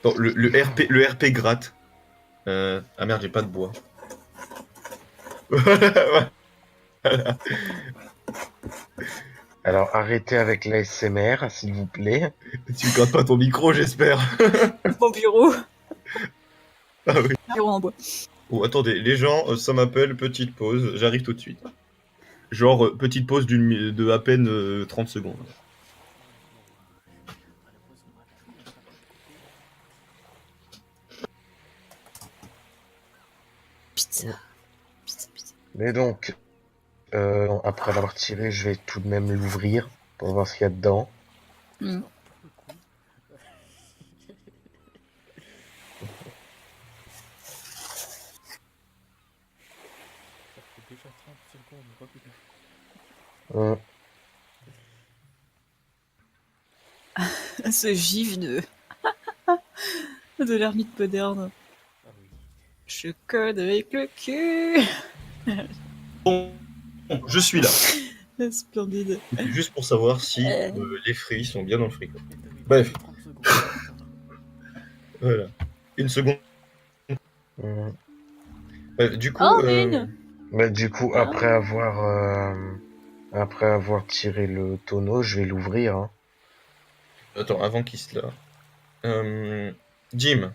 Attends, le RP gratte. Ah merde, j'ai pas de bois. Voilà. Alors, arrêtez avec l'ASMR, s'il vous plaît. Tu grattes pas ton micro, j'espère. Mon bureau. Ah oui. Bureau en bois. Oh, attendez, les gens, ça m'appelle petite pause, j'arrive tout de suite. Genre, petite pause de à peine 30 secondes. Pizza. Pizza, pizza. Mais donc, après l'avoir tiré, je vais tout de même l'ouvrir pour voir ce qu'il y a dedans. Mm. Déjà 30 secondes, recule. Hum, Ce gif de l'ermite moderne. Ah oui. Je code avec le cul. Bon, je suis là. Splendide. C'était juste pour savoir si les fruits sont bien dans le frigo. Mais t'avais Bref. 30 secondes. Voilà. 1 seconde. hum. Bref, du coup... Oh, une. Mais du coup, après avoir tiré le tonneau, je vais l'ouvrir. Hein. Attends, avant qu'il se là. Jim,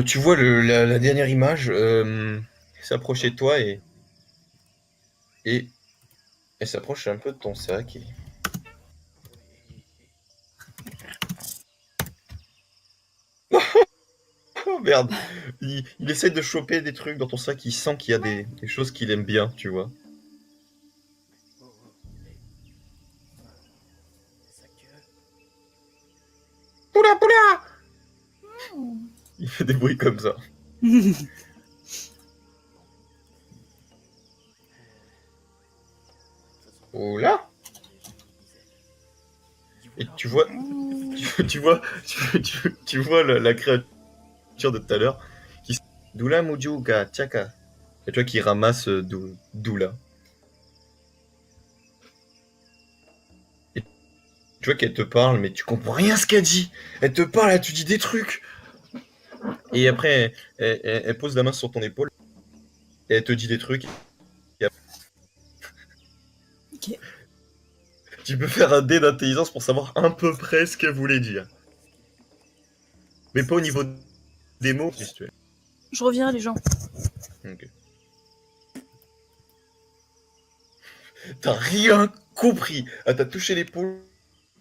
tu vois la dernière image s'approcher de toi et elle s'approche un peu de ton sac. Oh merde, il essaie de choper des trucs dans ton sac, il sent qu'il y a des choses qu'il aime bien, tu vois. Oh, oh, hey. Sa queue. Poula poula. Il fait des bruits comme ça. Oula. Et tu vois, tu vois la créature de tout à l'heure qui Doula Mujuga Tchaka. Et tu vois qui ramasse Doula. Et tu vois qu'elle te parle, mais tu comprends rien ce qu'elle dit. Elle te parle, elle te dit des trucs. Et après, elle pose la main sur ton épaule et elle te dit des trucs. Ok. Tu peux faire un dé d'intelligence pour savoir à peu près ce qu'elle voulait dire. Mais pas au niveau des mots gestuels. Je reviens, les gens. Ok. T'as rien compris. Ah, t'as touché l'épaule,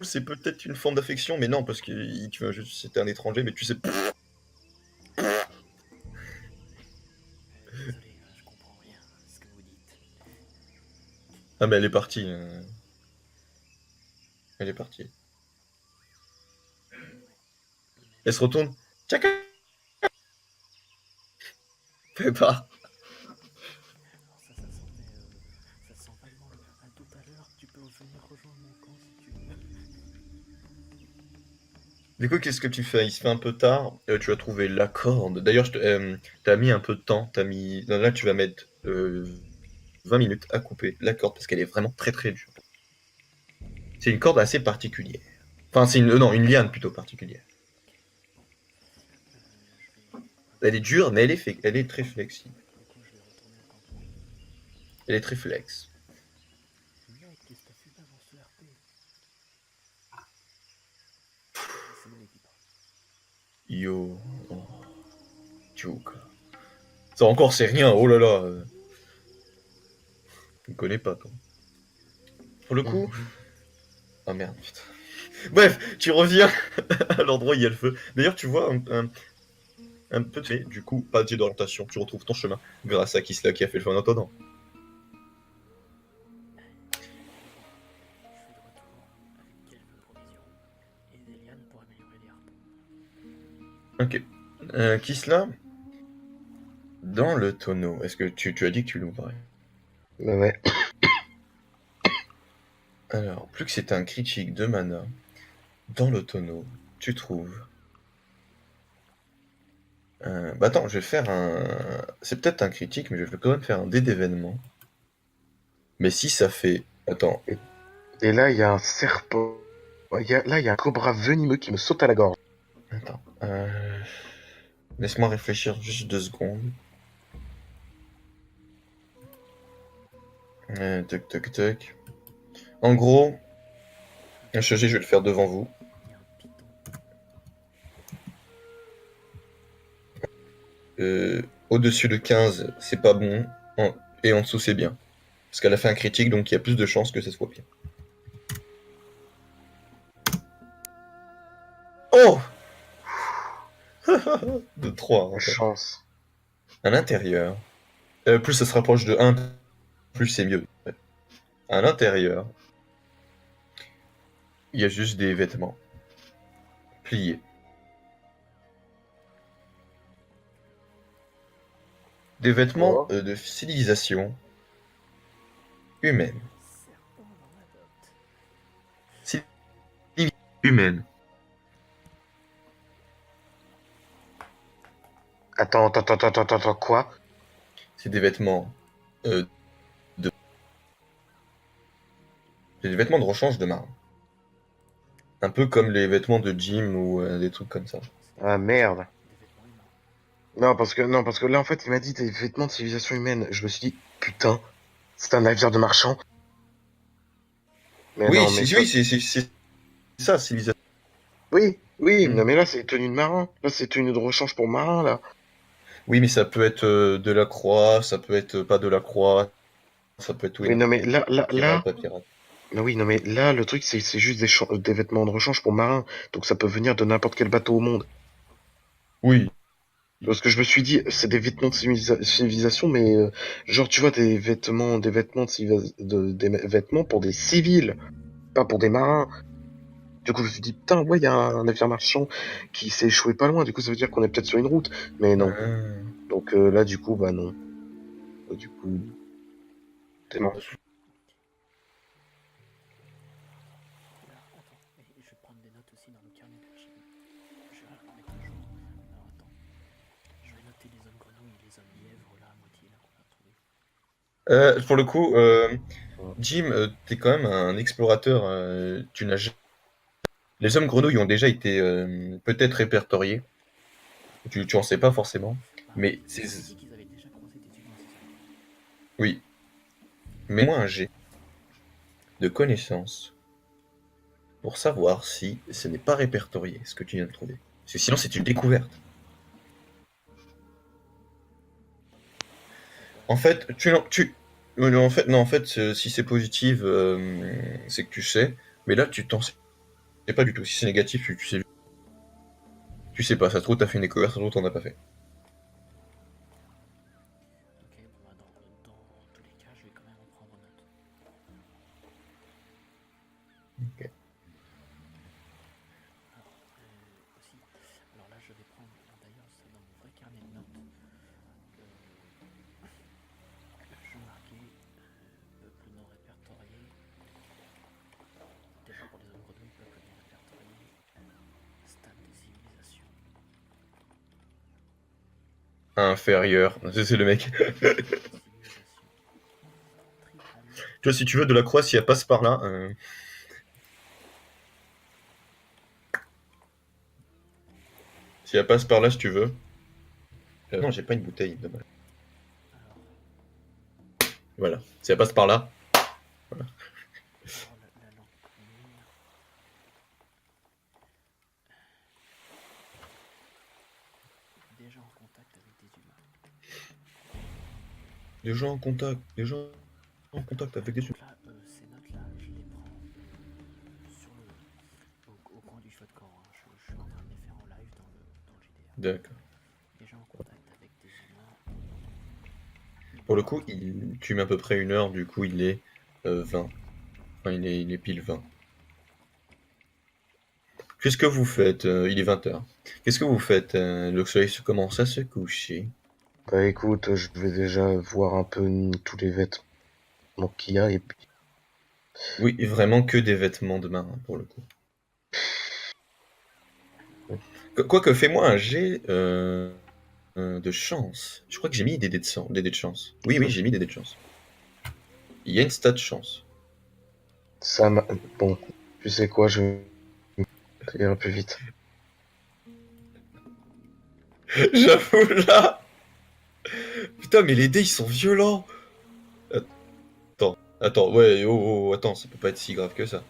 c'est peut-être une forme d'affection, mais non, parce que c'était un étranger, mais tu sais. Désolé, je comprends rien à ce que vous dites. Ah, mais elle est partie. Elle est partie. Elle se retourne. Tchaka. Fais pas. Alors ça sent vaguement le... À tout à l'heure, tu peux venir rejoindre mon camp si tu veux. Du coup, qu'est-ce que tu fais? Il se fait un peu tard. Tu vas trouver la corde. D'ailleurs, t'as mis un peu de temps. Non, là, tu vas mettre 20 minutes à couper la corde parce qu'elle est vraiment très très dure. C'est une corde assez particulière. Enfin, c'est non, une liane plutôt particulière. Elle est dure, mais elle est très flexible. Du coup, je vais retourner au campement. Elle est très flex. Mec, qu'est-ce que t'as fumé avant ce RP? C'est Monet qui parle. Yo. Oh. Tchouk. Ça encore, c'est rien. Oh là là. Je ne connais pas, toi. Pour le coup. Ah merde, putain. Bref, tu reviens à l'endroit où il y a le feu. D'ailleurs, tu vois un peu de fait, du coup, pas de jet d'orientation. Tu retrouves ton chemin grâce à Kisla qui a fait le feu en attendant. Je suis de retour avec quelques provisions et des lianes pour améliorer les harpons. Ok. Kisla, dans le tonneau, est-ce que tu as dit que tu l'ouvrais? Ouais. Alors, plus que c'est un critique de mana, dans le tonneau, tu trouves Bah attends, je vais faire un... C'est peut-être un critique, mais je vais quand même faire un dé d'événement. Mais si ça fait... Attends. Et là, il y a un serpent. Là, il y a un cobra venimeux qui me saute à la gorge. Attends. Laisse-moi réfléchir juste 2 secondes. Toc toc toc. En gros, un chargé, je vais le faire devant vous. Il y a un piton. Au-dessus de 15, c'est pas bon. Et en dessous, c'est bien. Parce qu'elle a fait un critique, donc il y a plus de chances que ce soit bien. Oh De 3. La chance. À l'intérieur. Plus ça se rapproche de 1, plus c'est mieux. À l'intérieur, il y a juste des vêtements. Pliés. Des vêtements de civilisation humaine. Serpent dans ma botte. Humaine. Attends, quoi? C'est des vêtements de... C'est des vêtements de rechange de marin. Un peu comme les vêtements de gym ou des trucs comme ça. Ah merde. Des vêtements humains. Non, parce que là, en fait, il m'a dit des vêtements de civilisation humaine. Je me suis dit, putain, c'est un navire de marchand. Mais Oui, non, mais c'est ça, civilisation. oui, Mm. non, mais là, c'est tenue de marin. Là, c'est tenue de rechange pour marin, là. Oui, mais ça peut être de la croix, ça peut être pas de la croix, ça peut être tout et Oui, non, mais pirate, pas pirate. non, oui, non, mais là, le truc, c'est juste des vêtements de rechange pour marin. Donc, ça peut venir de n'importe quel bateau au monde. Oui. Parce que je me suis dit, c'est des vêtements de civilisation, mais genre, tu vois, des vêtements des vêtements pour des civils, pas pour des marins. Du coup, je me suis dit, putain, ouais, il y a un navire marchand qui s'est échoué pas loin. Du coup, ça veut dire qu'on est peut-être sur une route. Mais non. Donc là, du coup, bah non. Du coup, c'est non. Là, attends, et je vais prendre des notes aussi dans le carnet de Jim. Je vais la mettre à jour. Alors attends. Je vais noter les hommes grenouilles et les hommes lièvres là à moitié là qu'on a trouvé. Pour le coup, Jim, t'es quand même un explorateur. Tu n'as Les hommes grenouilles ont déjà été peut-être répertoriés. Tu en sais pas forcément. Bah, Mais ils c'est. m'avaient dit qu'ils avaient déjà croisé des humains, c'est ça. Oui. Mais moi un jet de connaissances pour savoir si ce n'est pas répertorié, ce que tu viens de trouver. Parce que sinon, c'est une découverte. En fait, en fait, non, en fait, si c'est positif, c'est que tu sais. Mais là, tu t'en sais pas du tout. Si c'est négatif, tu sais pas. Ça se trouve, t'as fait une découverte, ça se trouve, t'en as pas fait. Ok, bon bah dans tous les cas, je vais quand même en prendre note. Ok. Alors, aussi, alors là je vais prendre, d'ailleurs c'est dans mon vrai carnet de notes, je marquais peuple non répertorié, déjà pour les hommes grenouilles, peuple non répertorié, stade de civilisation. Inférieur. C'est le mec. Civilisation. Tribal. Tu vois, si tu veux de la croix, si elle passe par là. Si elle passe par là, si tu veux. Non, j'ai pas une bouteille. Dommage. Alors, Voilà. Si elle passe par là. alors la langue commune. Déjà en contact avec des humains. Des gens en contact. Des gens en contact avec des Donc humains. là, ces notes-là, je les prends sur au coin du feu de camp. Hein. Je suis en train de les faire en live dans le JDR. D'accord. Déjà en contact avec des humains. Pour le coup, tu mets à peu près 1 heure, du coup, il est 20. Enfin, il est pile 20. Qu'est-ce que vous faites Il est 20h. Qu'est-ce que vous faites Le soleil commence à se coucher. Bah écoute, je vais déjà voir un peu tous les vêtements qu'il y a et puis. Oui, et vraiment que des vêtements de marin, pour le coup. Quoique, fais-moi un jet de chance. Je crois que j'ai mis des dés de chance. Oui, j'ai mis des dés de chance. Il y a une stat de chance. Ça m'a... Bon, tu sais quoi, ça ira plus vite. J'avoue là. Putain, mais les dés ils sont violents. Attends, ouais, attends, ça peut pas être si grave que ça.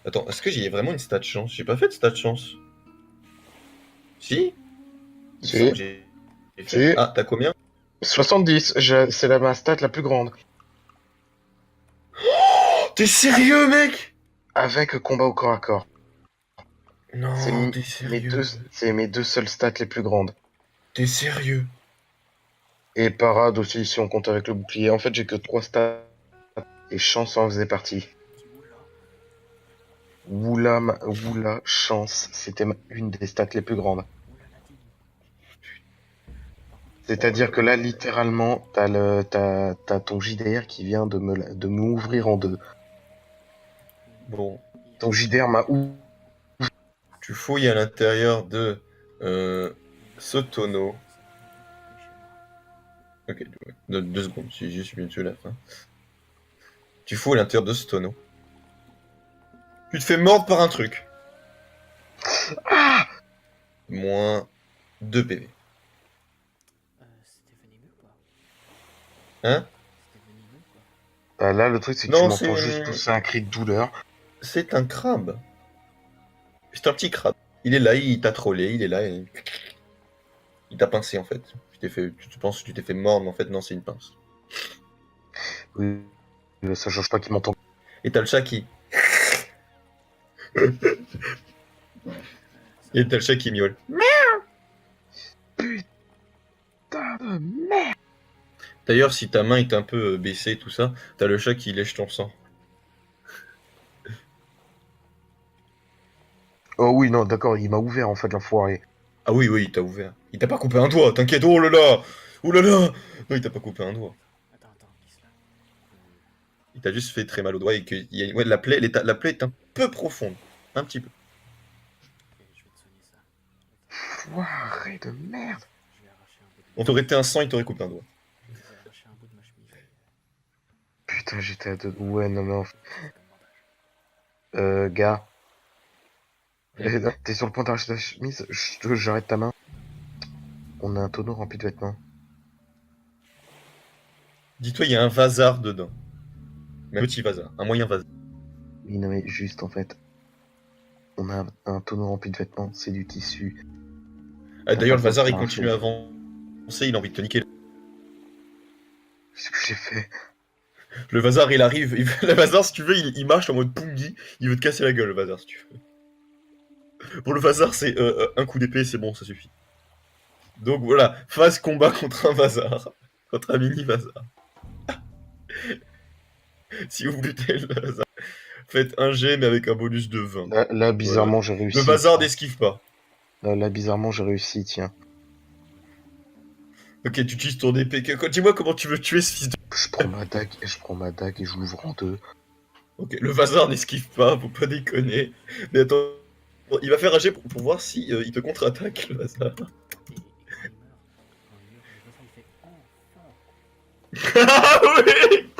Attends, est-ce que j'ai vraiment une stat de chance? J'ai pas fait de stat de chance. Si? Il me Si. semble que j'ai fait. Si. Ah, t'as combien? 70, c'est ma stat la plus grande. T'es sérieux, mec? Avec combat au corps à corps. Non, t'es sérieux. C'est mes deux seules stats les plus grandes. T'es sérieux? Et parade aussi, si on compte avec le bouclier. En fait, j'ai que 3 stats. Et chance en faisait partie. Woula, chance, c'était une des stats les plus grandes. C'est-à-dire que là, littéralement, t'as ton JDR qui vient de m'ouvrir en deux. Bon, Ton JDR m'a ouvert. tu fouilles à l'intérieur de ce tonneau. Ok, deux secondes, c'est juste bientôt la fin. Tu fouilles à l'intérieur de ce tonneau. Tu te fais mordre par un truc. Ah Moins 2 PV. C'était venimeux ou pas? Hein? C'était venimeux ou pas? Bah là, le truc, c'est que Non, tu m'entends c'est- juste pousser un cri de douleur. C'est un crabe. C'est un petit crabe. Il est là, il t'a trollé, il est là et... Il t'a pincé en fait. Tu penses que tu t'es fait mordre, mais en fait non, c'est une pince. Oui, ça change pas qu'il m'entend. Et t'as le chat qui... Et t'as le chat qui miaule. Putain de merde. D'ailleurs, si ta main est un peu baissée, tout ça, t'as le chat qui lèche ton sang. Oh oui, non, d'accord, il m'a ouvert en fait, l'enfoiré. Ah oui, il t'a ouvert. Il t'a pas coupé un doigt, t'inquiète, oh là là! Oh là là! Non, il t'a pas coupé un doigt. Attends, Gisela. Il t'a juste fait très mal au doigt et que ouais, la plaie est un peu profonde. Un petit peu. Ok, je vais te soigner ça. Foiré de merde. Je vais arracher un bout de... On t'aurait été un sang, il t'aurait coupé un doigt. Je vais arracher un bout de ma chemise. Putain, j'étais à deux. Ouais, non, mais Comme bandage. gars. T'es sur le point d'arracher ta chemise, j'arrête ta main. On a un tonneau rempli de vêtements. Dis-toi, il y a un vasard dedans. Mais un petit vasard, un moyen vasard. Oui, non, mais juste en fait. On a un tonneau rempli de vêtements, c'est du tissu. Ah, d'ailleurs, le pas vasard, il besoin de continue à avancer, il a envie de te niquer. Qu'est-ce que j'ai fait? Le vasard, il arrive. Le vasard, si tu veux, il marche en mode Pungi. Il veut te casser la gueule, le vasard, si tu veux. Pour le vasard, c'est un coup d'épée, c'est bon, ça suffit. Donc voilà, phase combat contre un vasard. Contre un mini vasard. Si vous butez le vasard, faites un jet, mais avec un bonus de 20. Là bizarrement, j'ai réussi. Le vasard n'esquive pas. Là, bizarrement, j'ai réussi, tiens. Ok, tu utilises ton épée. Dis-moi comment tu veux tuer ce fils de... Je prends ma dague et je l'ouvre en deux. Ok, le vasard n'esquive pas, faut pas déconner. Mais attends, il va faire un jet pour voir si il te contre-attaque, le vasard. Et quand il meurt, le vasard, il fait enfin. Ah oui.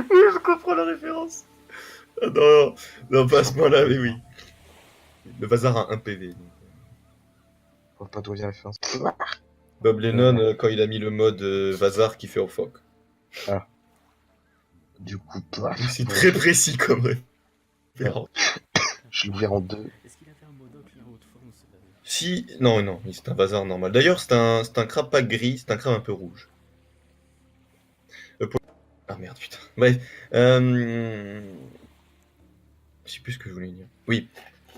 Oui, je comprends la référence. Ah non, pas à ce point-là, mais oui. Le vasard a 1 PV. Donc. On va pas doit dire la référence. Bob Lennon, quand il a mis le mode vasard qui fait au phoque. Du coup, C'est très précis comme référence. je l'ai ouvert en deux. Est-ce qu'il avait un monocle en haute forme? Si, non, c'est un vasard normal. D'ailleurs, c'est un crabe pas gris, c'est un crabe un peu rouge. Ah merde, putain. Bref. Je sais plus ce que je voulais dire. Oui.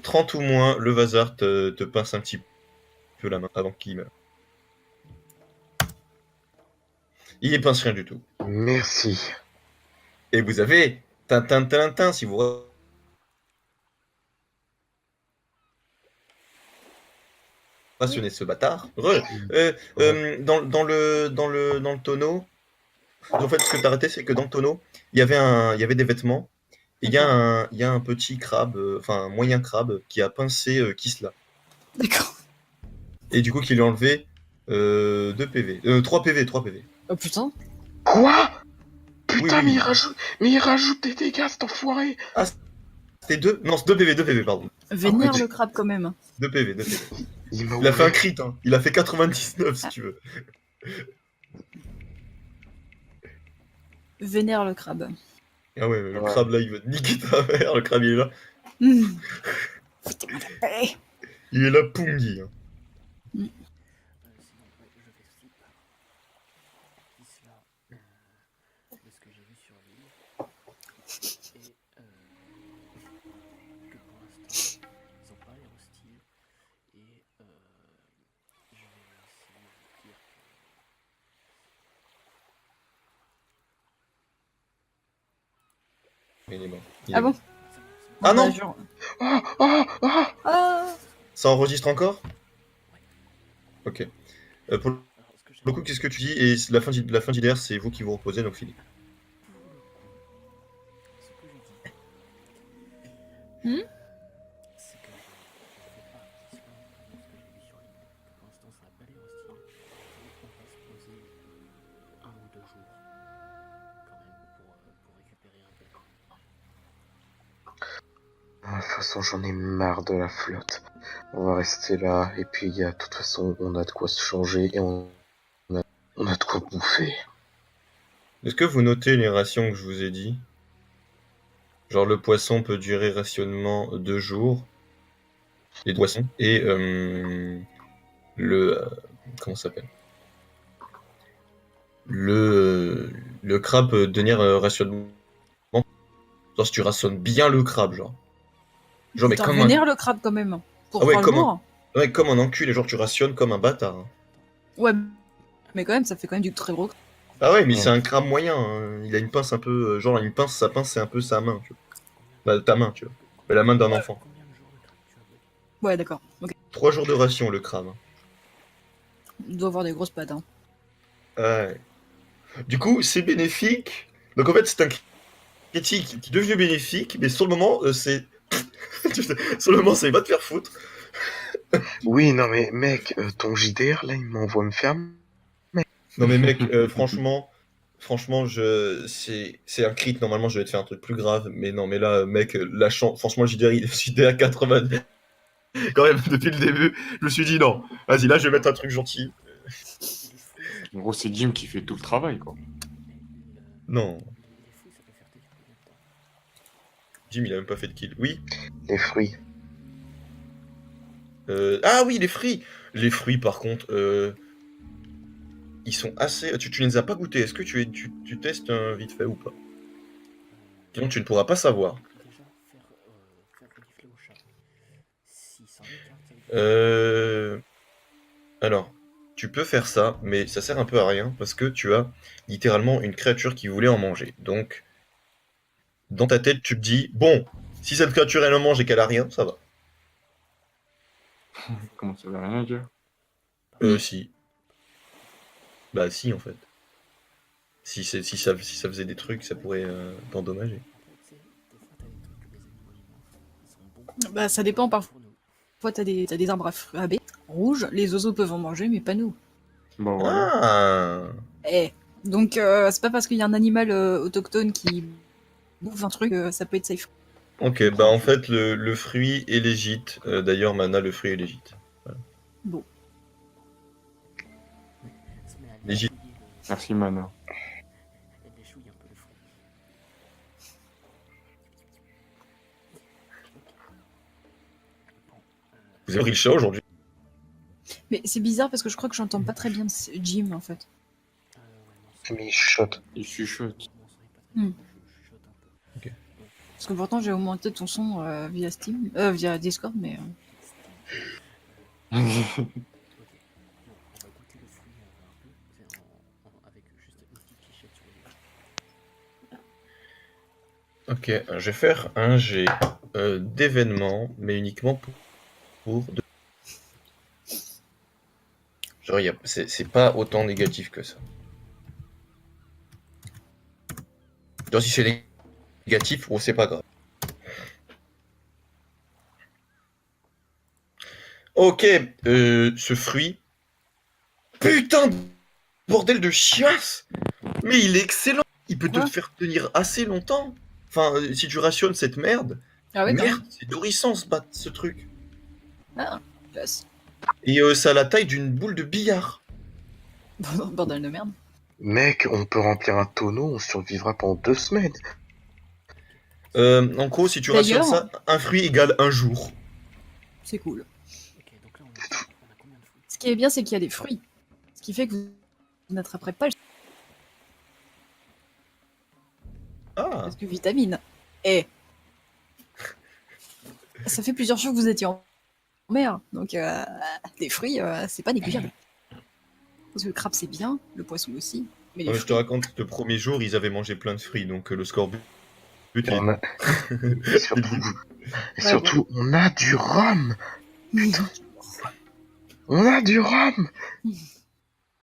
30 ou moins, le vasard te pince un petit peu la main avant qu'il meure. Il ne pince rien du tout. Merci. Et vous avez Tintin, si vous rationnez ce bâtard. Dans le tonneau, en fait, ce que t'as arrêté, c'est que dans le tonneau, il y avait des vêtements. Et il y a un petit crabe, enfin un moyen crabe, qui a pincé Kisla. D'accord. et du coup qu'il lui a enlevé 2 PV. 3 PV, 3 PV. Oh putain. Quoi? Oui, Putain, oui. mais il rajoute des dégâts, cet enfoiré. Ah, c'était 2? Non, c'est 2 PV, 2 PV, pardon. Vénère ouais. le crabe quand même. 2 PV, 2 PV. Il m'a Il a fait un ouvert. crit, hein. Il a fait 99 si tu veux. Vénère le crabe. Ah ouais, le Ouais. crabe là, il veut te niquer ta mère. Le crabe, il est là. Foutez-moi la paix. Il est là, Pungi. Hein. Sinon, ouais, je fais aussi par Isla, de ce que j'ai vu sur l'île, et que pour l'instant, ils ont pas l'air hostiles, et je vais aussi vous dire Il est mort. Il Ah est bon? mort. Ah non! Genre... Ah, ah, ah. Ah. Ça enregistre encore? Ok. Pour alors, ce que le coup, qu'est-ce que tu dis? Et la fin d'IDR, c'est vous qui vous reposez, donc Philippe. ce que j'ai dit, Hmm? c'est que je fais pas d'Islande de ce que j'ai vu sur l'île, que pour l'instant ça n'a pas l'air hostile, et on va se poser 1 ou 2 jours, quand même, pour récupérer un peu. De toute façon, j'en ai marre de la flotte. On va rester là, et puis, de toute façon, on a de quoi se changer, et on a de quoi bouffer. Est-ce que vous notez les rations que je vous ai dit? Genre le poisson peut durer rationnement 2 jours. Les poissons. Et le... comment ça s'appelle? Le crabe peut devenir rationnement. Genre si tu rationnes bien le crabe, genre. Genre mais Putain, comme un... vénère le crabe quand même. Pour Ah ouais, 3 comme jours. Ouais, comme un enculé, genre tu rationnes comme un bâtard. Hein. Ouais. Mais quand même, ça fait quand même du très gros. Ah ouais, mais Ouais. c'est un crabe moyen. Hein. Il a une pince un peu... genre une pince, sa pince c'est un peu sa main, tu vois. Bah, ta main, tu vois. Mais la main d'un enfant. Combien de jours de crabe tu as bloqué? Ouais, d'accord. Ok. 3 jours de ration, le crabe. Hein. Il doit avoir des grosses pattes. Hein. Ouais. Du coup, c'est bénéfique. Donc en fait, c'est un critique qui est devenu bénéfique, mais sur le moment, c'est... sur le moment, c'est va te faire foutre. Oui, non, mais mec, ton JDR, là, il m'envoie me faire... Non mais mec, franchement, c'est un crit. Normalement, je vais te faire un truc plus grave, mais non, mais là, mec, la chance. Franchement, le JDR 80. Quand même, depuis le début, je me suis dit non. Vas-y, là, je vais mettre un truc gentil. En gros, c'est Jim qui fait tout le travail, quoi. Non, Les fouilles, ça peut faire tenir combien de temps? Jim, il a même pas fait de kill. Oui. Les fruits. Ah oui, les fruits. Les fruits, par contre, ils sont assez. Tu ne les as pas goûtés. Est-ce que tu testes vite fait ou pas? Sinon, tu ne pourras pas savoir. Déjà, faire renifler au chat. Si s'en écarte, ça veut dire... Alors, tu peux faire ça, mais ça sert un peu à rien parce que tu as littéralement une créature qui voulait en manger. Donc, dans ta tête, tu te dis bon, si cette créature elle en mange et qu'elle a rien, ça va. Comment ça veut rien dire? Si. Bah, si, en fait. Si ça faisait des trucs, ça pourrait t'endommager. En fait, des fois, t'as des trucs que les animaux ils mangent. Ils sont bons Bah, ça dépend. Parfois, pour nous. t'as des arbres à baies rouges. Les oiseaux peuvent en manger, mais pas nous. Bon, voilà. Ah! Eh. Donc, c'est pas parce qu'il y a un animal autochtone qui bouffe un truc, ça peut être safe. Ok, bah en fait, le fruit est légite. D'ailleurs, Mana, le fruit est légite. Bon. Ça met à Les chouiller Merci, Mana. elle déchouille un peu le fruit. Bon, Vous avez pris le chat aujourd'hui? Mais c'est bizarre parce que je crois que j'entends pas très bien Jim en fait. ouais, non, c'est... Mais il chuchote. Il chuchote. Mon son est pas très Hmm. bon, je chuchote un peu. Ok. Parce que pourtant j'ai augmenté ton son via Steam, via Discord, mais. Ok, bon, on va goûter le fruit un peu, avec juste une petite quichette sur les Ok, je vais faire un jet d'événement, mais uniquement pour deux. Genre, c'est pas autant négatif que ça. Genre, si c'est négatif, oh, c'est pas grave. Ok, ce fruit. Putain de bordel de chiasse! Mais il est excellent! Il peut te Quoi faire tenir assez longtemps. Enfin, si tu rationnes cette merde. Ah ouais, quand Merde, même. c'est nourrissant ce truc. Ah, classe. Et ça a la taille d'une boule de billard. Bordel de merde. Mec, on peut remplir un tonneau, on survivra pendant 2 semaines. En gros, si tu rationnes D'ailleurs- ça, un fruit égale un jour. C'est cool. Ok, donc là, on a combien de fruits? Ce qui est bien, c'est qu'il y a des fruits. Ce qui fait que vous n'attraperez pas le... Ah, Parce que vitamine. Et... Ça fait plusieurs jours que vous étiez en mer. Donc, des fruits, c'est pas négligeable. Parce que le crabe, c'est bien. Le poisson aussi. Mais les je te fruits... raconte, le premier jour, ils avaient mangé plein de fruits, donc le score but. Et on a... et surtout, on a du rhum. On a du rhum.